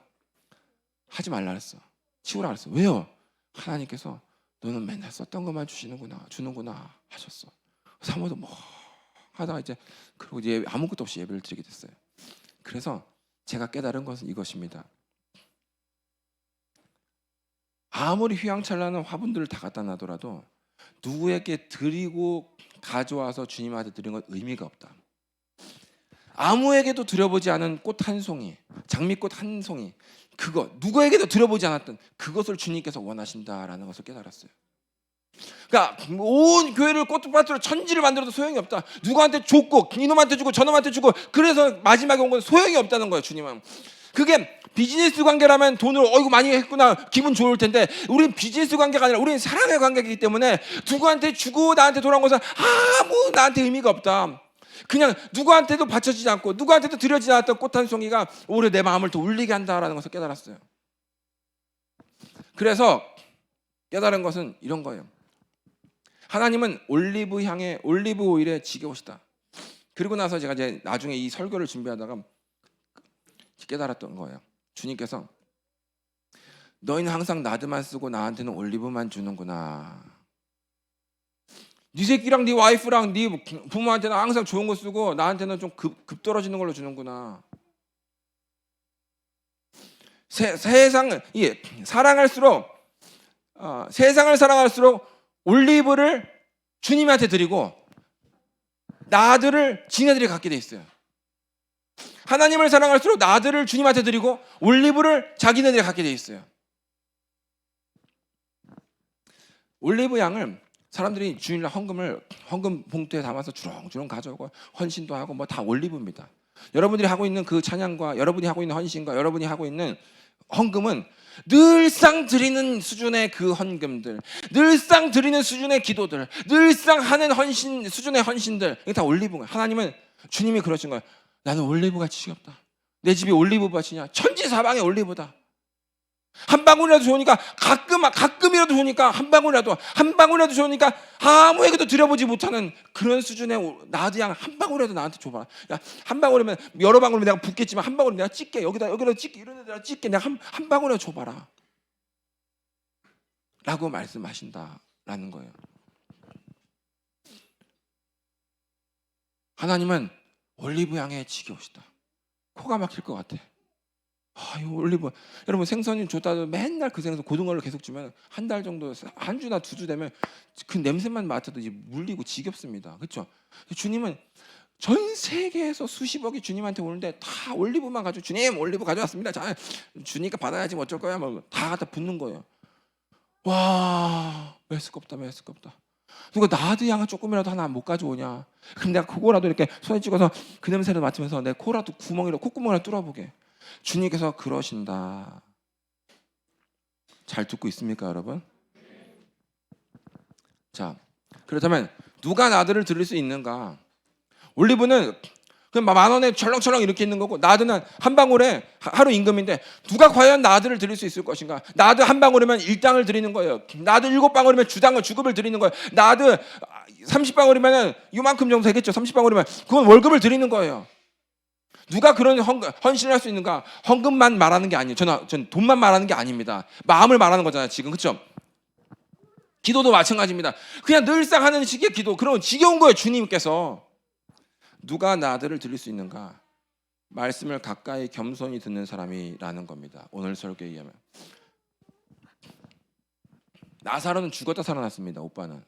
하지 말라 그랬어. 치우라 그랬어. 왜요? 하나님께서 너는 맨날 썼던 것만 주는구나 하셨어. 사모도 하다가 이제 그리고 이제 아무것도 없이 예배를 드리게 됐어요. 그래서 제가 깨달은 것은 이것입니다. 아무리 휘황찬란한 화분들을 다 갖다 놔더라도 누구에게 드리고 가져와서 주님한테 드리는 건 의미가 없다. 아무에게도 드려보지 않은 꽃 한 송이, 장미꽃 한 송이, 그거 누구에게도 드려보지 않았던 그것을 주님께서 원하신다라는 것을 깨달았어요. 그러니까 온 교회를 꽃밭으로 천지를 만들어도 소용이 없다. 누구한테 줬고 이놈한테 주고 저놈한테 주고 그래서 마지막에 온 건 소용이 없다는 거예요. 주님은. 그게 비즈니스 관계라면 돈을 많이 했구나 기분 좋을 텐데 우리는 비즈니스 관계가 아니라 우리는 사랑의 관계이기 때문에 누구한테 주고 나한테 돌아온 것은 아무 나한테 의미가 없다. 그냥 누구한테도 바쳐지지 않고 누구한테도 드려지지 않았던 꽃 한 송이가 오히려 내 마음을 더 울리게 한다라는 것을 깨달았어요. 그래서 깨달은 것은 이런 거예요. 하나님은 올리브 향에 올리브 오일에 지겨우시다. 그리고 나서 제가 이제 나중에 이 설교를 준비하다가 깨달았던 거예요. 주님께서 너희는 항상 나드만 쓰고 나한테는 올리브만 주는구나. 네 새끼랑 네 와이프랑 네 부모한테는 항상 좋은 거 쓰고 나한테는 좀 급 떨어지는 걸로 주는구나. 세상을 사랑할수록 올리브를 주님한테 드리고 나들을 지네들이 갖게 돼 있어요. 하나님을 사랑할수록 나들을 주님한테 드리고 올리브를 자기네들이 갖게 돼 있어요. 올리브 양을 사람들이 주일날 헌금 봉투에 담아서 주렁주렁 가져오고 헌신도 하고 다 올리브입니다. 여러분들이 하고 있는 그 찬양과 여러분이 하고 있는 헌신과 여러분이 하고 있는 헌금은 늘상 드리는 수준의 그 헌금들, 늘상 드리는 수준의 기도들, 늘상 하는 헌신 수준의 헌신들, 이게 다 올리브인 거예요. 하나님은 주님이 그러신 거예요. 나는 올리브가 지겹다. 내 집이 올리브 밭이냐? 천지사방에 올리브다. 한 방울이라도 좋으니까 가끔이라도 좋으니까 한 방울이라도 좋으니까 아무에게도 드려보지 못하는 그런 수준의 나드 양 한 방울이라도 나한테 줘봐라. 야, 한 방울이면 여러 방울이면 내가 붓겠지만 한 방울 내가 찍게 여기다 찍게 이런 데다 찍게 내가 한 방울이라도 줘봐라. 라고 말씀하신다라는 거예요. 하나님은 올리브 향에 지겨우시다. 코가 막힐 것 같아. 이 올리브 여러분 생선이 줬다도 맨날 그 생선 고등어를 계속 주면 한 달 정도 한 주나 두 주 되면 그 냄새만 맡아도 이제 물리고 지겹습니다. 그렇죠? 주님은 전 세계에서 수십억이 주님한테 오는데 다 올리브만 가지고 주님 올리브 가져왔습니다. 자 주니까 받아야지 뭐 어쩔 거야 뭐 다 갖다 붓는 거예요. 와 메스껍다. 누가 나드 양을 조금이라도 하나 못 가져오냐? 그럼 내가 그거라도 이렇게 손에 찍어서 그 냄새를 맡으면서 내 코라도 콧구멍이라도 뚫어보게. 주님께서 그러신다. 잘 듣고 있습니까, 여러분? 자, 그렇다면 누가 나드를 드릴 수 있는가? 올리브는 그냥 10,000원에 철렁철렁 이렇게 있는 거고 나드는 한 방울에 하루 임금인데 누가 과연 나드를 드릴 수 있을 것인가? 나드 한 방울이면 일당을 드리는 거예요. 나드 7방울이면 주급을 드리는 거예요. 나드 30방울이면 이만큼 정도 되겠죠. 30방울이면 그건 월급을 드리는 거예요. 누가 그런 헌신을 할 수 있는가? 헌금만 말하는 게 아니에요. 전 돈만 말하는 게 아닙니다. 마음을 말하는 거잖아요. 지금 그렇죠? 기도도 마찬가지입니다. 그냥 늘상 하는 식의 기도. 그러면 지겨운 거예요. 주님께서. 누가 나들을 드릴 수 있는가? 말씀을 가까이 겸손히 듣는 사람이라는 겁니다. 오늘 설교에 의하면 나사로는 죽었다 살아났습니다. 오빠는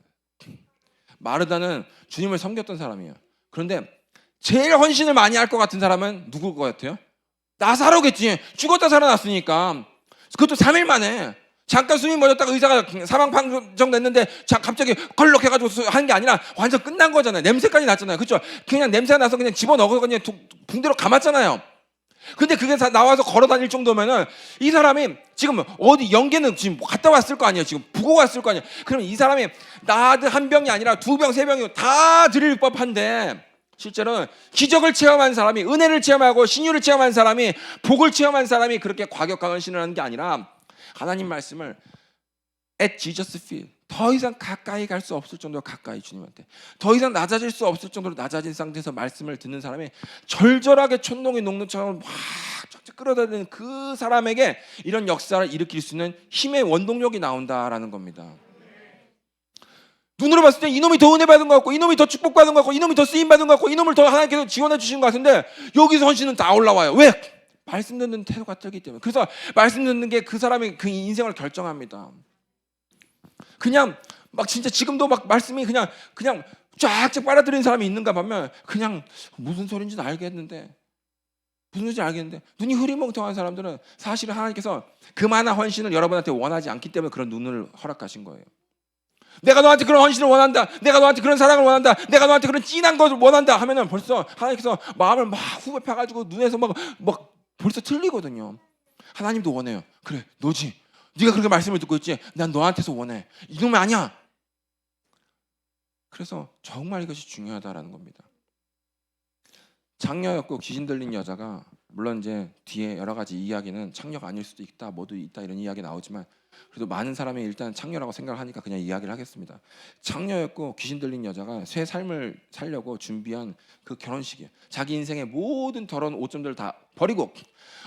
마르다는 주님을 섬겼던 사람이에요. 그런데 제일 헌신을 많이 할 것 같은 사람은 누구일 것 같아요? 나사로겠지. 죽었다 살아났으니까. 그것도 3일 만에. 잠깐 숨이 멎었다가 의사가 사망 판정 냈는데 갑자기 컬럭 해가지고 하는 게 아니라 완전 끝난 거잖아요. 냄새까지 났잖아요. 그렇죠? 그냥 냄새가 나서 그냥 집어넣어서 그냥 붕대로 감았잖아요. 근데 그게 나와서 걸어 다닐 정도면은 이 사람이 지금 어디 연계는 지금 갔다 왔을 거 아니에요. 지금 부고 갔을 거 아니에요. 그럼 이 사람이 나드 한 병이 아니라 2병, 3병이 다 드릴 법한데 실제로는 기적을 체험한 사람이 은혜를 체험하고 신유를 체험한 사람이 복을 체험한 사람이 그렇게 과격한 헌신을 하는 게 아니라 하나님 말씀을 at Jesus feet 더 이상 가까이 갈 수 없을 정도로 가까이 주님한테 더 이상 낮아질 수 없을 정도로 낮아진 상태에서 말씀을 듣는 사람이 절절하게 촛농이 녹는처럼 막 쫙쫙 끌어다니는 그 사람에게 이런 역사를 일으킬 수 있는 힘의 원동력이 나온다라는 겁니다. 눈으로 봤을 때 이놈이 더 은혜 받은 것 같고 이놈이 더 축복 받은 것 같고 이놈이 더 쓰임 받은 것 같고 이놈을 더 하나님께서 지원해 주신 것 같은데 여기서 헌신은 다 올라와요. 왜? 말씀 듣는 태도가 틀리기 때문에. 그래서 말씀 듣는 게 그 사람의 그 인생을 결정합니다. 그냥 막 진짜 지금도 막 말씀이 그냥 쫙쫙 빨아들이는 사람이 있는가 보면 그냥 무슨 소리인지는 알겠는데 눈이 흐리멍텅한 사람들은 사실은 하나님께서 그만한 헌신을 여러분한테 원하지 않기 때문에 그런 눈을 허락하신 거예요. 내가 너한테 그런 헌신을 원한다. 내가 너한테 그런 사랑을 원한다. 내가 너한테 그런 진한 것을 원한다 하면은 벌써 하나님께서 마음을 막 후벼 파가지고 눈에서 막 벌써 틀리거든요. 하나님도 원해요. 그래, 너지. 네가 그렇게 말씀을 듣고 있지. 난 너한테서 원해. 이놈이 아니야. 그래서 정말 이것이 중요하다라는 겁니다. 창녀였고 귀신 들린 여자가 물론 이제 뒤에 여러 가지 이야기는 창녀가 아닐 수도 있다, 뭐도 있다 이런 이야기 나오지만 그래도 많은 사람이 일단 창녀라고 생각을 하니까 그냥 이야기를 하겠습니다. 창녀였고 귀신 들린 여자가 새 삶을 살려고 준비한 그 결혼식이에요. 자기 인생의 모든 더러운 오점들을 다 버리고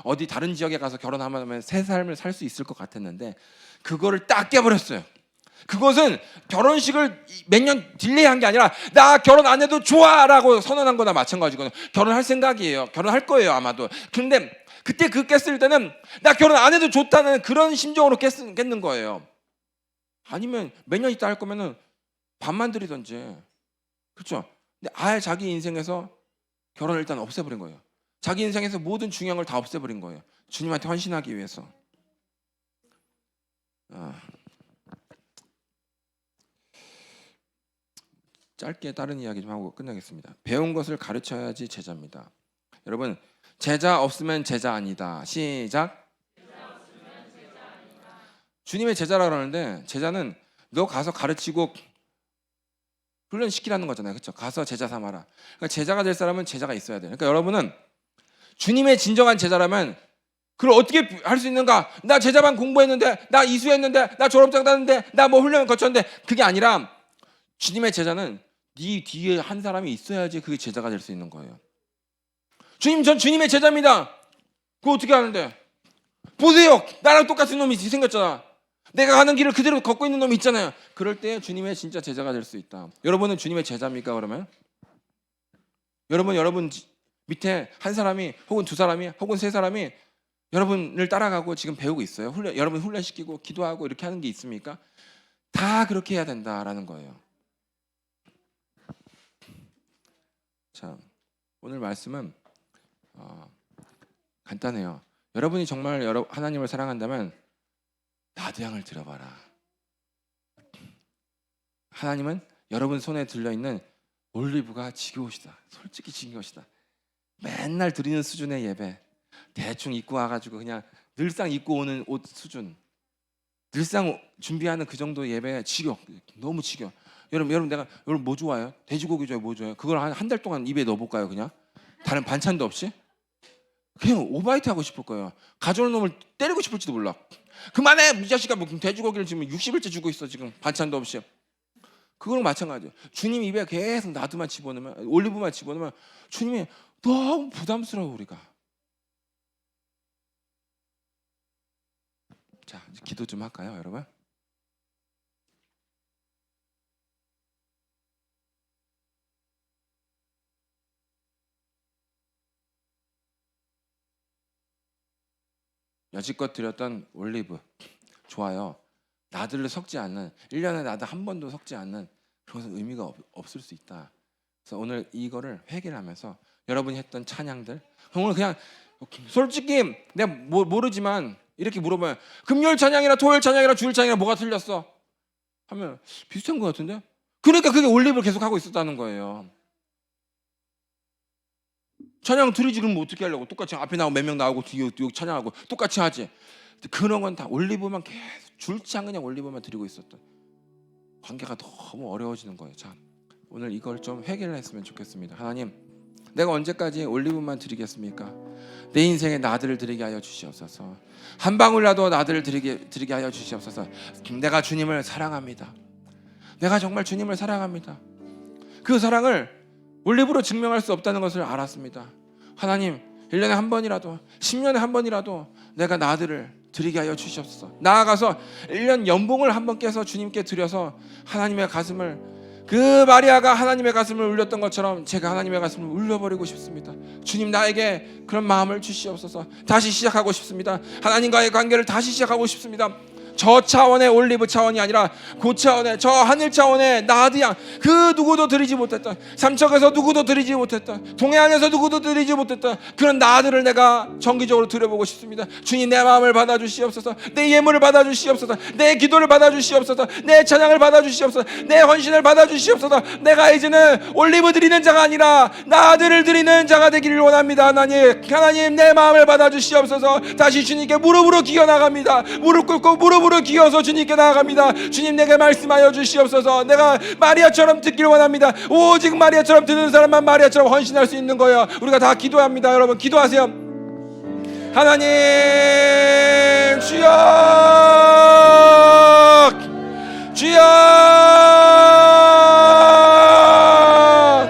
어디 다른 지역에 가서 결혼하면 새 삶을 살 수 있을 것 같았는데 그거를 딱 깨버렸어요. 그것은 결혼식을 몇 년 딜레이한 게 아니라 나 결혼 안 해도 좋아라고 선언한 거나 마찬가지거든요. 결혼할 생각이에요. 결혼할 거예요 아마도. 그런데 그때 그 깼을 때는 나 결혼 안 해도 좋다는 그런 심정으로 깼는 거예요. 아니면 몇 년 있다 할 거면은 반만 드리던지. 그렇죠? 근데 아예 자기 인생에서 결혼을 일단 없애버린 거예요. 자기 인생에서 모든 중요한 걸 다 없애버린 거예요. 주님한테 헌신하기 위해서. 짧게 다른 이야기 좀 하고 끝내겠습니다. 배운 것을 가르쳐야지 제자입니다. 여러분, 제자 없으면 제자 아니다. 시작. 주님의 제자라 그러는데 제자는 너 가서 가르치고 훈련시키라는 거잖아요. 그렇죠? 가서 제자 삼아라. 그러니까 제자가 될 사람은 제자가 있어야 돼요. 그러니까 여러분은 주님의 진정한 제자라면 그걸 어떻게 할 수 있는가? 나 제자반 공부했는데, 나 이수했는데, 나 졸업장 땄는데, 나 뭐 훈련 거쳤는데, 그게 아니라 주님의 제자는 네 뒤에 한 사람이 있어야지 그게 제자가 될 수 있는 거예요. 주님, 전 주님의 제자입니다. 그거 어떻게 하는데? 보세요, 나랑 똑같은 놈이 생겼잖아. 내가 가는 길을 그대로 걷고 있는 놈이 있잖아요. 그럴 때 주님의 진짜 제자가 될 수 있다. 여러분은 주님의 제자입니까? 그러면 여러분 밑에 한 사람이 혹은 두 사람이 혹은 세 사람이 여러분을 따라가고 지금 배우고 있어요. 여러분 훈련시키고 기도하고 이렇게 하는 게 있습니까? 다 그렇게 해야 된다라는 거예요. 자, 오늘 말씀은 간단해요. 여러분이 정말 하나님을 사랑한다면 나도양을 들어봐라. 하나님은 여러분 손에 들려있는 올리브가 지겨우시다. 솔직히 지겨우시다. 맨날 드리는 수준의 예배, 대충 입고 와가지고 그냥 늘상 입고 오는 옷 수준, 늘상 준비하는 그 정도 예배 너무 지겨. 여러분 내가 여러분 뭐 좋아해요? 돼지고기 좋아해요? 뭐 좋아해요? 그걸 한 달 동안 입에 넣어볼까요? 그냥 다른 반찬도 없이 그냥 오바이트 하고 싶을 거예요. 가져오는 놈을 때리고 싶을지도 몰라. 그만해, 이 자식아. 뭐 돼지고기를 지금 60일째 주고 있어 지금 반찬도 없이. 그거랑 마찬가지예요. 주님 입에 계속 나도만 집어넣으면, 올리브만 집어넣으면 주님이 너무 부담스러워 우리가. 자, 이제 기도 좀 할까요, 여러분? 여지껏 드렸던 올리브 좋아요. 나들을 섞지 않는, 1년에 나도 한 번도 섞지 않는 그런 것은 의미가 없을 수 있다. 그래서 오늘 이거를 회개하면서 여러분이 했던 찬양들, 오늘 그냥 솔직히 내가 모르지만 이렇게 물어봐요. 금요일 찬양이나 토요일 찬양이나 주일 찬양이나 뭐가 틀렸어? 하면 비슷한 것 같은데? 그러니까 그게 올리브를 계속 하고 있었다는 거예요. 찬양 드리지 그러면 어떻게 하려고? 똑같이 앞에 나오고 몇 명 나오고 뒤에 찬양하고 똑같이 하지. 그런 건 다 올리브만 계속 줄지 않고 그냥 올리브만 드리고 있었던 관계가 너무 어려워지는 거예요. 자, 오늘 이걸 좀 회개를 했으면 좋겠습니다. 하나님, 내가 언제까지 올리브만 드리겠습니까? 내 인생에 나들을 드리게 하여 주시옵소서. 한 방울이라도 나들을 드리게 하여 주시옵소서. 내가 주님을 사랑합니다. 내가 정말 주님을 사랑합니다. 그 사랑을 올리브로 증명할 수 없다는 것을 알았습니다. 하나님, 1년에 한 번이라도 10년에 한 번이라도 내가 나들을 드리게 하여 주시옵소서. 나아가서 1년 연봉을 한 번 깨서 주님께 드려서 하나님의 가슴을, 그 마리아가 하나님의 가슴을 울렸던 것처럼 제가 하나님의 가슴을 울려버리고 싶습니다. 주님, 나에게 그런 마음을 주시옵소서. 다시 시작하고 싶습니다. 하나님과의 관계를 다시 시작하고 싶습니다. 저 차원의 올리브 차원이 아니라 그 차원의, 저 하늘 차원의 나드양, 그 누구도 드리지 못했던, 삼척에서 누구도 드리지 못했던, 동해안에서 누구도 드리지 못했던 그런 나들을 내가 정기적으로 드려보고 싶습니다. 주님, 내 마음을 받아주시옵소서. 내 예물을 받아주시옵소서. 내 기도를 받아주시옵소서. 내 찬양을 받아주시옵소서. 내 헌신을 받아주시옵소서. 내가 이제는 올리브 드리는 자가 아니라 나들을 드리는 자가 되기를 원합니다. 하나님, 내 마음을 받아주시옵소서. 다시 주님께 무릎으로 기어 나갑니다. 무릎 꿇고 무릎으로 기어서 주님께 나아갑니다. 주님, 내게 말씀하여 주시옵소서. 내가 마리아처럼 듣기를 원합니다. 오직 마리아처럼 듣는 사람만 마리아처럼 헌신할 수 있는 거예요. 우리가 다 기도합니다. 여러분 기도하세요. 하나님,